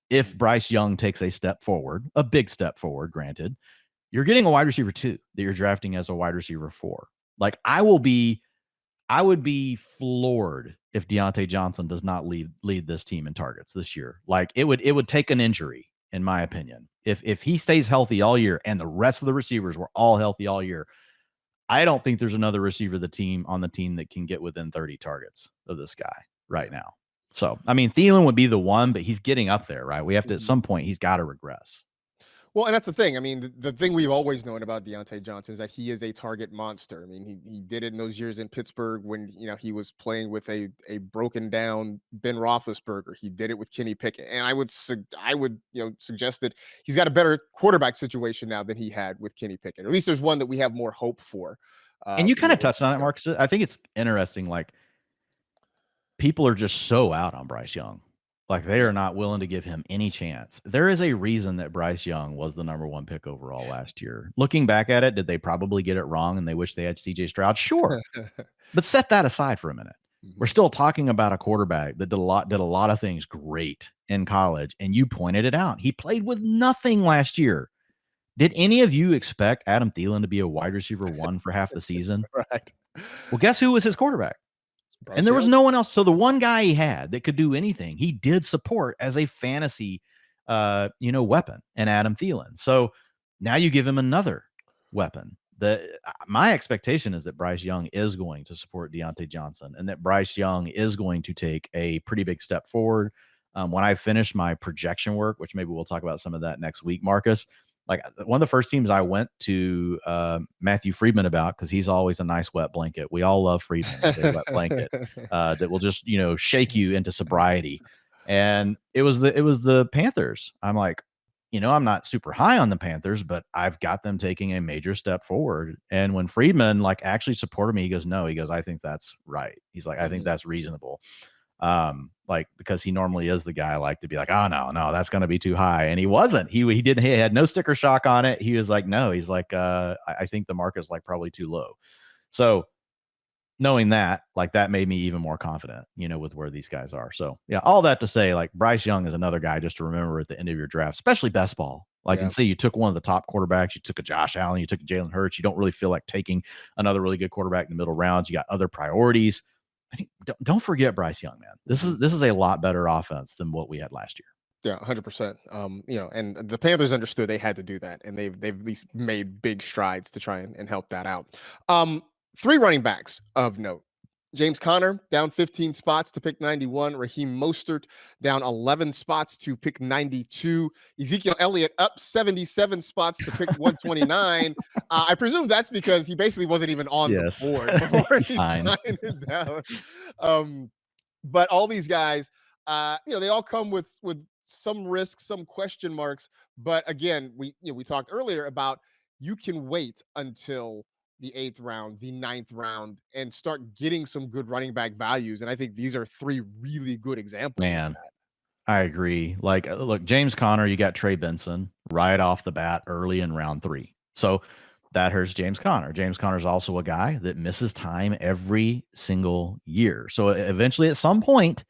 if Bryce Young takes a step forward, a big step forward, granted. You're getting a wide receiver 2 that you're drafting as a wide receiver 4. Like I would be floored if Diontae Johnson does not lead this team in targets this year. Like it would take an injury, in my opinion. If he stays healthy all year and the rest of the receivers were all healthy all year, I don't think there's another receiver on the team that can get within 30 targets of this guy right now. So, I mean, Thielen would be the one, but he's getting up there, right? We have to, at some point, he's got to regress. Well, and that's the thing. I mean, the thing we've always known about Diontae Johnson is that he is a target monster. I mean, he did it in those years in Pittsburgh when he was playing with a broken down Ben Roethlisberger. He did it with Kenny Pickett, and I would suggest that he's got a better quarterback situation now than he had with Kenny Pickett. Or at least there's one that we have more hope for. And you kind of touched on it, Marcus. I think it's interesting. Like people are just so out on Bryce Young. Like they are not willing to give him any chance. There is a reason that Bryce Young was the number 1 pick overall last year. Looking back at it, did they probably get it wrong and they wish they had CJ Stroud? Sure. But set that aside for a minute. We're still talking about a quarterback that did a lot of things great in college. And you pointed it out. He played with nothing last year. Did any of you expect Adam Thielen to be a wide receiver 1 for half the season? Right. Well, guess who was his quarterback? And there was no one else. So the one guy he had that could do anything, he did support as a fantasy, weapon in Adam Thielen. So now you give him another weapon. My expectation is that Bryce Young is going to support Diontae Johnson and that Bryce Young is going to take a pretty big step forward. When I finish my projection work, which maybe we'll talk about some of that next week, Marcus, like one of the first teams I went to Matthew Friedman about, because he's always a nice wet blanket. We all love Friedman, a wet blanket that will just shake you into sobriety. And it was the Panthers. I'm like, I'm not super high on the Panthers, but I've got them taking a major step forward. And when Friedman like actually supported me, he goes, no, I think that's right. He's like, I think that's reasonable. Because he normally is the guy like to be like, oh no, that's going to be too high. And he wasn't, he had no sticker shock on it. He was like, no, he's like, I think the market's like probably too low. So knowing that, like that made me even more confident, with where these guys are. So yeah, all that to say, like Bryce Young is another guy just to remember at the end of your draft, especially best ball. And say you took one of the top quarterbacks, you took a Josh Allen, you took a Jalen Hurts. You don't really feel like taking another really good quarterback in the middle rounds. You got other priorities. I think don't forget Bryce Young, man. This is a lot better offense than what we had last year. Yeah, 100%. And the Panthers understood they had to do that, and they've at least made big strides to try and help that out. 3 running backs of note. James Conner down 15 spots to pick 91. Raheem Mostert down 11 spots to pick 92. Ezekiel Elliott up 77 spots to pick 129. I presume that's because he basically wasn't even on the board before he signed it down. But all these guys, they all come with some risks, some question marks. But again, we talked earlier about you can wait until the 8th round, the 9th round, and start getting some good running back values. And I think these are 3 really good examples. Man, I agree. Like, look, James Conner, you got Trey Benson right off the bat early in round 3. So that hurts James Conner. James Conner's also a guy that misses time every single year. So eventually, at some point,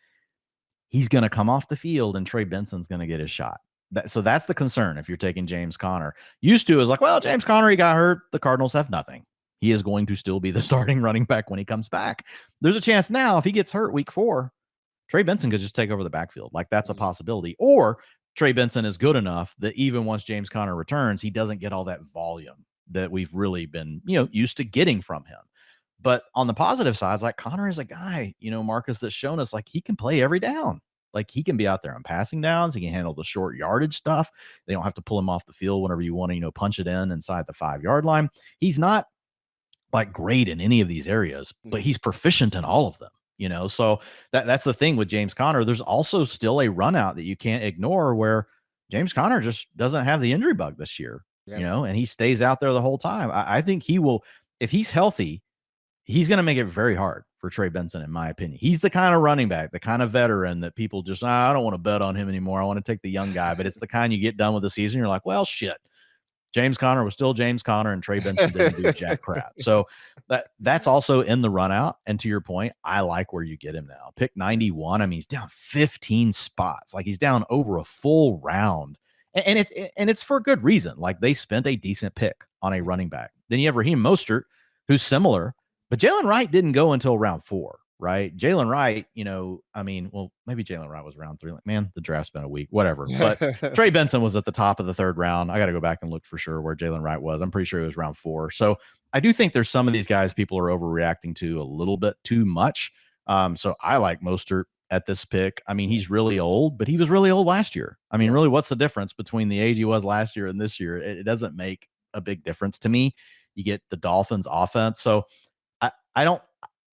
he's going to come off the field and Trey Benson's going to get his shot. So that's the concern if you're taking James Conner. Used to is like, well, James Conner, he got hurt. The Cardinals have nothing. He is going to still be the starting running back when he comes back. There's a chance now if he gets hurt week 4, Trey Benson could just take over the backfield. Like that's a possibility. Or Trey Benson is good enough that even once James Conner returns, he doesn't get all that volume that we've really been, used to getting from him. But on the positive side, it's like Conner is a guy, Marcus, that's shown us like he can play every down. Like he can be out there on passing downs. He can handle the short yardage stuff. They don't have to pull him off the field whenever you want to, punch it in inside the 5-yard line. He's not like great in any of these areas, but he's proficient in all of them. So that's the thing with James Conner. There's also still a run out that you can't ignore where James Conner just doesn't have the injury bug this year, and he stays out there the whole time. I think he will, if he's healthy, he's going to make it very hard for Trey Benson, in my opinion. He's the kind of running back, the kind of veteran that people just, I don't want to bet on him anymore. I want to take the young guy, but it's the kind you get done with the season. You're like, well, shit. James Conner was still James Conner and Trey Benson didn't do jack crap. So that's also in the run out. And to your point, I like where you get him now. Pick 91. I mean, he's down 15 spots. Like he's down over a full round. And it's for good reason. Like they spent a decent pick on a running back. Then you have Raheem Mostert, who's similar, but Jalen Wright didn't go until round 4. Right. Jalen Wright, maybe Jalen Wright was round 3. Like, man, the draft's been a week, whatever. But Trey Benson was at the top of the 3rd round. I got to go back and look for sure where Jalen Wright was. I'm pretty sure it was round 4. So I do think there's some of these guys people are overreacting to a little bit too much. So I like Mostert at this pick. I mean, he's really old, but he was really old last year. I mean, really, what's the difference between the age he was last year and this year? It doesn't make a big difference to me. You get the Dolphins offense. So I don't.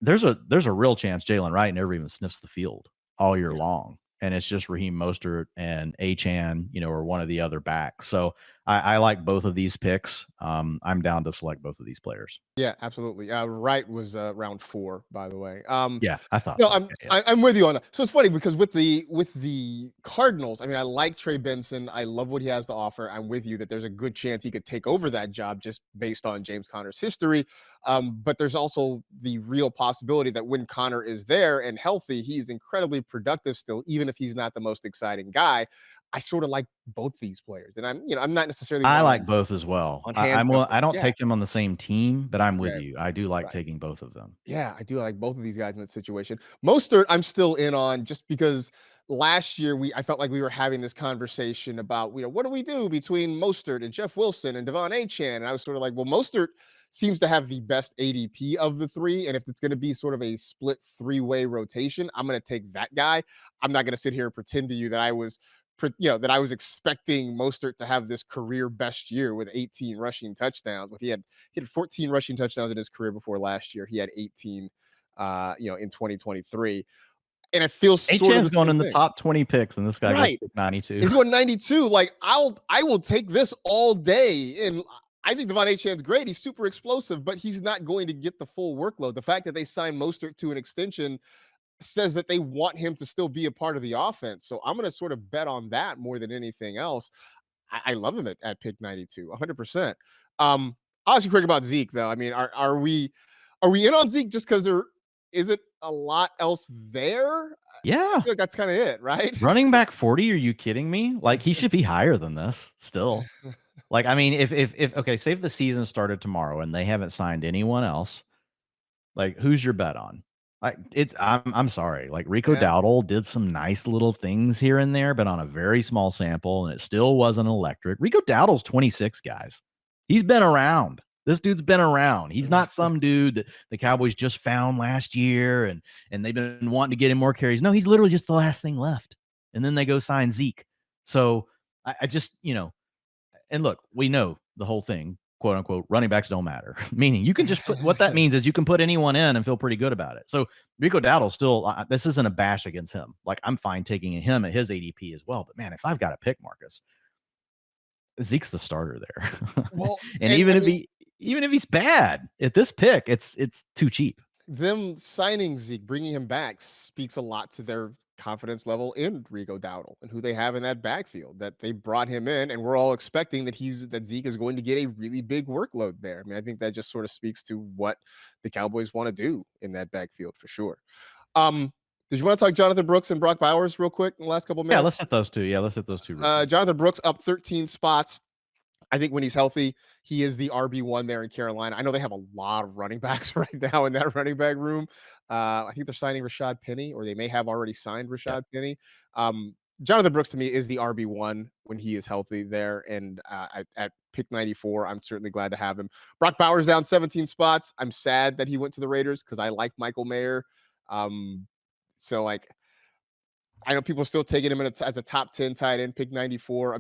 There's a real chance Jalen Wright never even sniffs the field all year long. And it's just Raheem Mostert and Achane, or one of the other backs. So I like both of these picks. I'm down to select both of these players. Yeah, absolutely. Wright was round 4, by the way. Yeah, I thought so. I'm with you on that. So it's funny because with the Cardinals, I mean, I like Trey Benson. I love what he has to offer. I'm with you that there's a good chance he could take over that job just based on James Conner's history. But there's also the real possibility that when Conner is there and healthy, he's incredibly productive still, even if he's not the most exciting guy. I sort of like both these players, and I'm not necessarily. I like both as well. I don't take them on the same team, but I'm with you. I do like taking both of them. Yeah, I do like both of these guys in that situation. Mostert, I'm still in on just because last year I felt like we were having this conversation about, what do we do between Mostert and Jeff Wilson and Devon Achane? And I was sort of like, well, Mostert seems to have the best ADP of the 3. And if it's going to be sort of a split 3-way rotation, I'm going to take that guy. I'm not going to sit here and pretend to you that I was expecting Mostert to have this career best year with 18 rushing touchdowns, but he had 14 rushing touchdowns in his career before last year. He had 18, in 2023. And it feels sort of going in the top 20 picks, and this guy goes 92. He's going 92. Like I will take this all day. And I think Devon Achane's great. He's super explosive, but he's not going to get the full workload. The fact that they signed Mostert to an extension says that they want him to still be a part of the offense. So I'm going to sort of bet on that more than anything else. I love him at pick 92, 100%. I'll ask you quick about Zeke, though. I mean, are we in on Zeke just because there isn't a lot else there? Yeah. I feel like that's kind of it, right? Running back 40, are you kidding me? Like, he should be higher than this still. Like, I mean, if okay, say if the season started tomorrow and they haven't signed anyone else, like, who's your bet on? I'm sorry. Like, Rico Dowdle did some nice little things here and there, but on a very small sample, and it still wasn't electric. Rico Dowdle's 26, guys. He's been around. This dude's been around. He's not some dude that the Cowboys just found last year and they've been wanting to get him more carries. No, he's literally just the last thing left. And then they go sign Zeke. So I just, and look, we know the whole thing, quote unquote, running backs don't matter. Meaning you can just put, what that means is you can put anyone in and feel pretty good about it. So Rico Dowdle still, this isn't a bash against him. Like, I'm fine taking him at his ADP as well. But man, if I've got to pick Marcus, Zeke's the starter there. Well, and even if he's bad at this pick, it's too cheap. Them signing Zeke, bringing him back, speaks a lot to their confidence level in Rico Dowdle and who they have in that backfield, that they brought him in and we're all expecting that Zeke is going to get a really big workload there. I mean, I think that just sort of speaks to what the Cowboys want to do in that backfield for sure. Did you want to talk Jonathan Brooks and Brock Bowers real quick in the last couple Yeah, minutes? let's hit those two. Yeah, let's hit those two real quick. Jonathan Brooks up 13 spots. I think when he's healthy, he is the RB1 there in Carolina. I know they have a lot of running backs right now in that running back room. I think they're signing Rashad Penny, or they may have already signed Yeah. Rashad Penny. Jonathan Brooks to me is the RB1 when he is healthy there. And at pick 94, I'm certainly glad to have him. Brock Bowers down 17 spots. I'm sad that he went to the Raiders because I like Michael Mayer. So like, I know people are still taking him as a top 10 tight end, pick 94.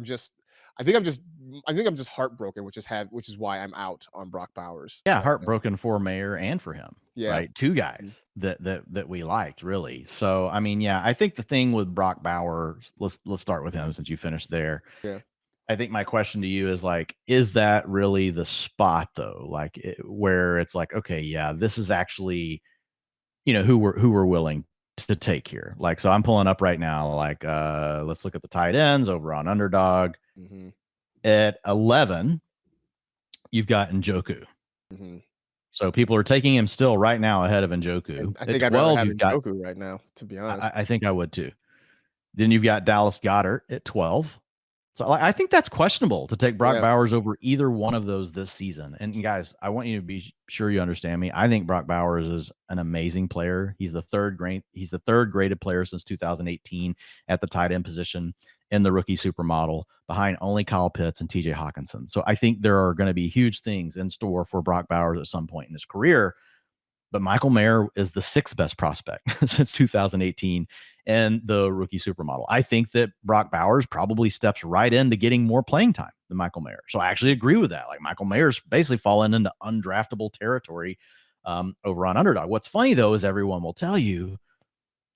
I think I'm just heartbroken, which is why I'm out on Brock Bowers. Yeah, heartbroken for Mayer and for him. Yeah. Right. Two guys that we liked, really. So I mean, yeah, I think the thing with Brock Bowers, let's start with him since you finished there. Yeah. I think my question to you is like, is that really the spot though? Like where it's like, okay, yeah, this is actually, who we're willing to take here. Like, so I'm pulling up right now, like, let's look at the tight ends over on Underdog. Mm-hmm. At 11, you've got Njoku. Mm-hmm. So people are taking him still right now ahead of Njoku. I think at I'd rather 12, have you've got Njoku right now, to be honest. I think I would too. Then you've got Dallas Goedert at 12. So I think that's questionable to take Brock Bowers over either one of those this season. And guys, I want you to be sure you understand me. I think Brock Bowers is an amazing player. He's the third graded player since 2018 at the tight end position in the rookie supermodel, behind only Kyle Pitts and TJ Hawkinson. So I think there are going to be huge things in store for Brock Bowers at some point in his career. But Michael Mayer is the sixth best prospect since 2018 and the rookie supermodel. I think that Brock Bowers probably steps right into getting more playing time than Michael Mayer. So I actually agree with that. Like, Michael Mayer's basically fallen into undraftable territory over on Underdog. What's funny, though, is everyone will tell you,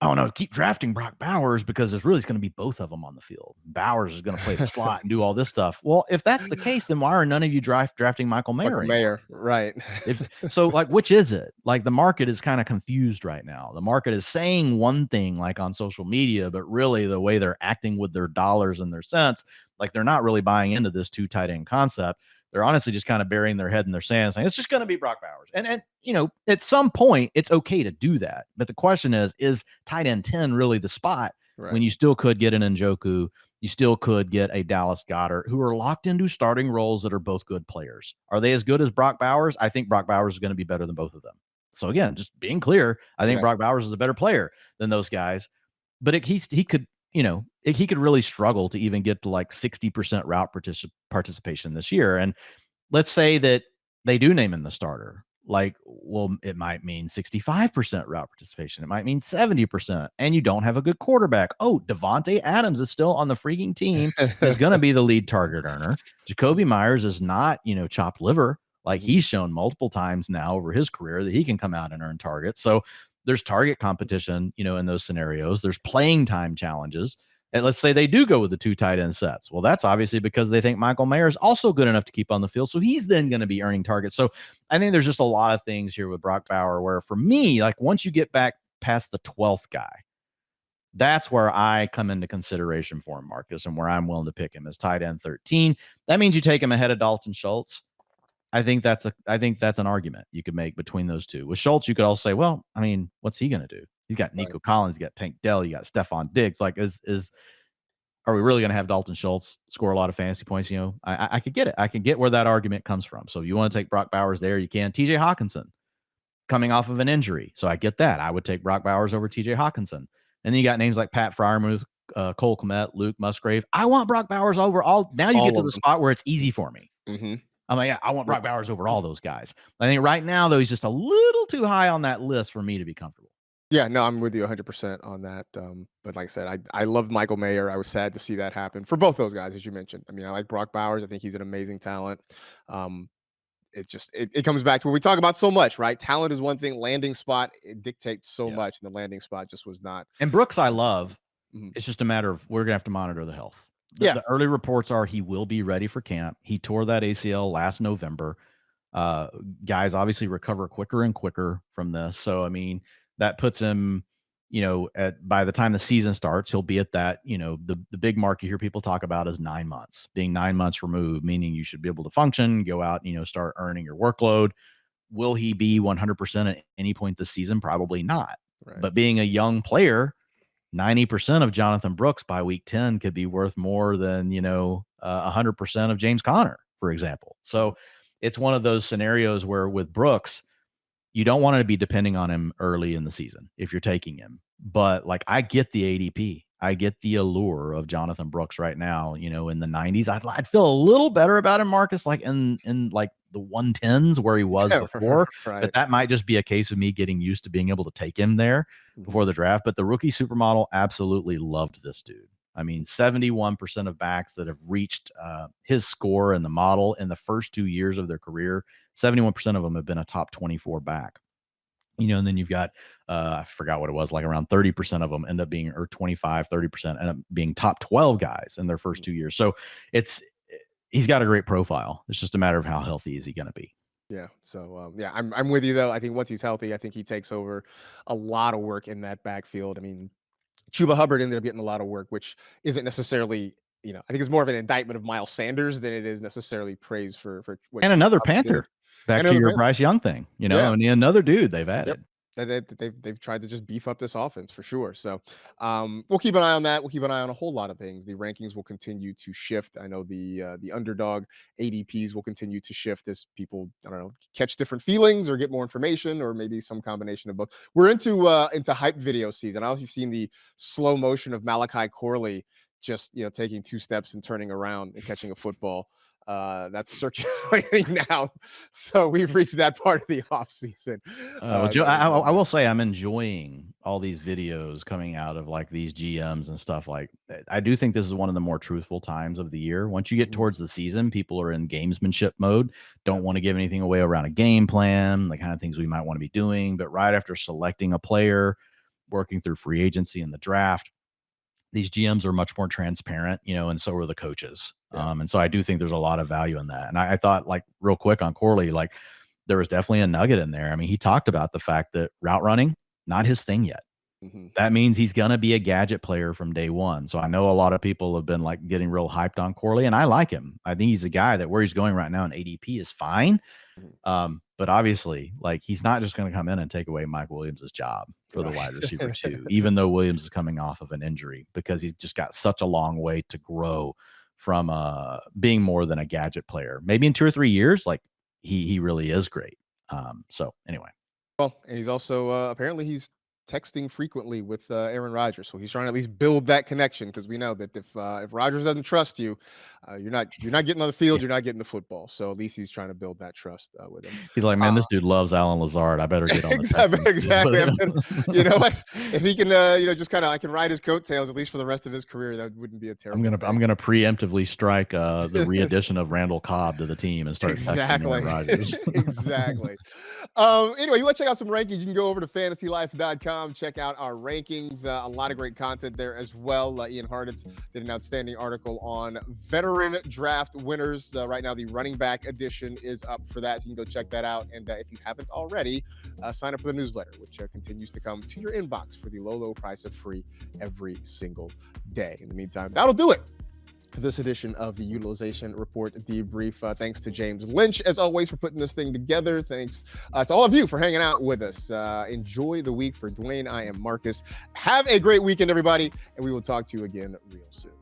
oh, no, keep drafting Brock Bowers because it's really going to be both of them on the field. Bowers is going to play the slot and do all this stuff. Well, if that's the case, then why are none of you drafting Michael Mayer anymore? Mayer, right. So, like, which is it? Like, the market is kind of confused right now. The market is saying one thing, like on social media, but really the way they're acting with their dollars and their cents, like they're not really buying into this two tight end concept. They're honestly just kind of burying their head in their sand, saying it's just going to be Brock Bowers. And at some point, it's okay to do that. But the question is tight end 10 really the spot when you still could get an Njoku, you still could get a Dallas Goedert, who are locked into starting roles that are both good players. Are they as good as Brock Bowers? I think Brock Bowers is going to be better than both of them. So again, just being clear, I think Brock Bowers is a better player than those guys. But he could really struggle to even get to like 60% route participation this year. And let's say that they do name him the starter. Like, well, it might mean 65% route participation. It might mean 70%. And you don't have a good quarterback. Oh, Devontae Adams is still on the freaking team and is going to be the lead target earner. Jacoby Myers is not, chopped liver. Like, he's shown multiple times now over his career that he can come out and earn targets. So there's target competition, in those scenarios. There's playing time challenges. And let's say they do go with the two tight end sets. Well, that's obviously because they think Michael Mayer is also good enough to keep on the field. So he's then going to be earning targets. So I think there's just a lot of things here with Brock Bowers where, for me, like, once you get back past the 12th guy, that's where I come into consideration for him, Marcus, and where I'm willing to pick him as tight end 13. That means you take him ahead of Dalton Schultz. I think that's an argument you could make between those two. With Schultz, you could also say, well, I mean, what's he going to do? He's got Nico Collins, you got Tank Dell, you got Stephon Diggs. Like, are we really going to have Dalton Schultz score a lot of fantasy points? I could get it. I can get where that argument comes from. So if you want to take Brock Bowers there, you can. TJ Hawkinson coming off of an injury. So I get that. I would take Brock Bowers over TJ Hawkinson. And then you got names like Pat Freiermuth, Cole Kmet, Luke Musgrave. I want Brock Bowers over all. Now you get to the spot where it's easy for me. Mm-hmm. I'm like, yeah, I want Brock Bowers over all those guys. I think right now, though, he's just a little too high on that list for me to be comfortable. Yeah, no, I'm with you 100% on that. But like I said, I love Michael Mayer. I was sad to see that happen for both those guys, as you mentioned. I mean, I like Brock Bowers. I think he's an amazing talent. It comes back to what we talk about so much, right? Talent is one thing. Landing spot, it dictates so much. And the landing spot just was not. And Brooks, I love. Mm-hmm. It's just a matter of we're going to have to monitor the health. The early reports are he will be ready for camp. He tore that ACL last November. Guys obviously recover quicker and quicker from this. So, I mean, that puts him, by the time the season starts, he'll be at that, the big mark you hear people talk about is 9 months, being 9 months removed, meaning you should be able to function, go out, start earning your workload. Will he be 100% at any point this season? Probably not. Right. But being a young player, 90% of Jonathon Brooks by week 10 could be worth more than, 100% of James Conner, for example. So it's one of those scenarios where with Brooks, you don't want to be depending on him early in the season if you're taking him. But like, I get the ADP. I get the allure of Jonathon Brooks right now, in the 90s. I'd feel a little better about him, Marcus, like in like the 110s where he was before. Right. But that might just be a case of me getting used to being able to take him there before the draft. But the rookie supermodel absolutely loved this dude. I mean, 71% of backs that have reached his score in the model in the first 2 years of their career, 71% of them have been a top 24 back. And then you've got, I forgot what it was, like around 30% of them end up being, or 25, 30% end up being top 12 guys in their first 2 years. So he's got a great profile. It's just a matter of how healthy is he going to be. Yeah. So, I'm with you, though. I think once he's healthy, I think he takes over a lot of work in that backfield. I mean, Chuba Hubbard ended up getting a lot of work, which isn't necessarily, I think it's more of an indictment of Miles Sanders than it is necessarily praise for what. And another Panther. Back to your Bryce Young thing, I mean, another dude they've added. Yep. They've tried to just beef up this offense for sure. So we'll keep an eye on that. We'll keep an eye on a whole lot of things. The rankings will continue to shift. I know the underdog ADPs will continue to shift as people, I don't know, catch different feelings or get more information, or maybe some combination of both. We're into hype video season. I don't know if you've seen the slow motion of Malachi Corley just taking 2 steps and turning around and catching a football. That's circulating now, so we've reached that part of the off season. I will say I'm enjoying all these videos coming out of like these GMs and stuff. Like, I do think this is one of the more truthful times of the year. Once you get towards the season, people are in gamesmanship mode, don't want to give anything away around a game plan, the kind of things we might want to be doing. But right after selecting a player, working through free agency and the draft, these GMs are much more transparent, and so are the coaches. And so I do think there's a lot of value in that. And I thought, like, real quick on Corley, like, there was definitely a nugget in there. I mean, he talked about the fact that route running, not his thing yet. That means he's going to be a gadget player from day one. So I know a lot of people have been like getting real hyped on Corley, and I like him. I think he's a guy that where he's going right now in ADP is fine. But obviously, like, he's not just going to come in and take away Mike Williams' job for the wide receiver 2, even though Williams is coming off of an injury, because he's just got such a long way to grow from being more than a gadget player. Maybe in 2 or 3 years, like, he really is great. So anyway. Well, and he's also apparently he's texting frequently with Aaron Rodgers, so he's trying to at least build that connection, because we know that if Rodgers doesn't trust you, you're not getting on the field, you're not getting the football. So at least he's trying to build that trust with him. He's like, man, this dude loves Alan Lazard. I better get on the exactly. You know what? If he can, just kind of, I can ride his coattails at least for the rest of his career, that wouldn't be a terrible. I'm gonna preemptively strike the re-addition of Randall Cobb to the team and start exactly. Rodgers. Exactly. Anyway, you want to check out some rankings? You can go over to fantasylife.com, check out our rankings. A lot of great content there as well. Ian Harditz did an outstanding article on veteran draft winners. Right now, the running back edition is up for that. So you can go check that out. And if you haven't already, sign up for the newsletter, which continues to come to your inbox for the low price of free every single day. In the meantime, that'll do it for this edition of the Utilization Report Debrief. Thanks to James Lynch, as always, for putting this thing together. Thanks to all of you for hanging out with us. Enjoy the week. For Dwain, I am Marcus. Have a great weekend, everybody, and we will talk to you again real soon.